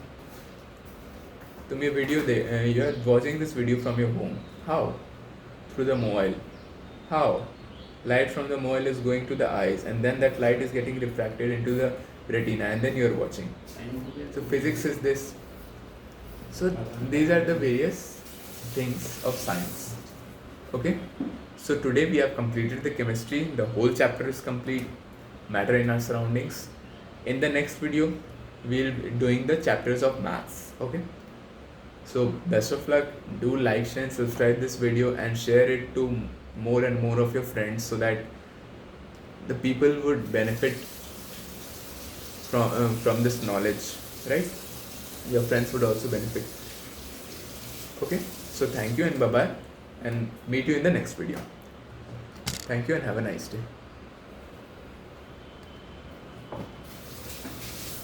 तुम ये video you are watching this video from your home, how, through the mobile, how light from the mobile is going to the eyes and then that light is getting refracted into the retina and then you are watching. So physics is this. So these are the various things of science. Okay, so today we have completed the chemistry, the whole chapter is complete, matter in our surroundings. In the next video we'll be doing the chapters of maths. Okay, so best of luck. Do like, share and subscribe this video and share it to more and more of your friends so that the people would benefit from this knowledge, right? Your friends would also benefit. Okay, so thank you and bye bye, and meet you in the next video. Thank you and have a nice day.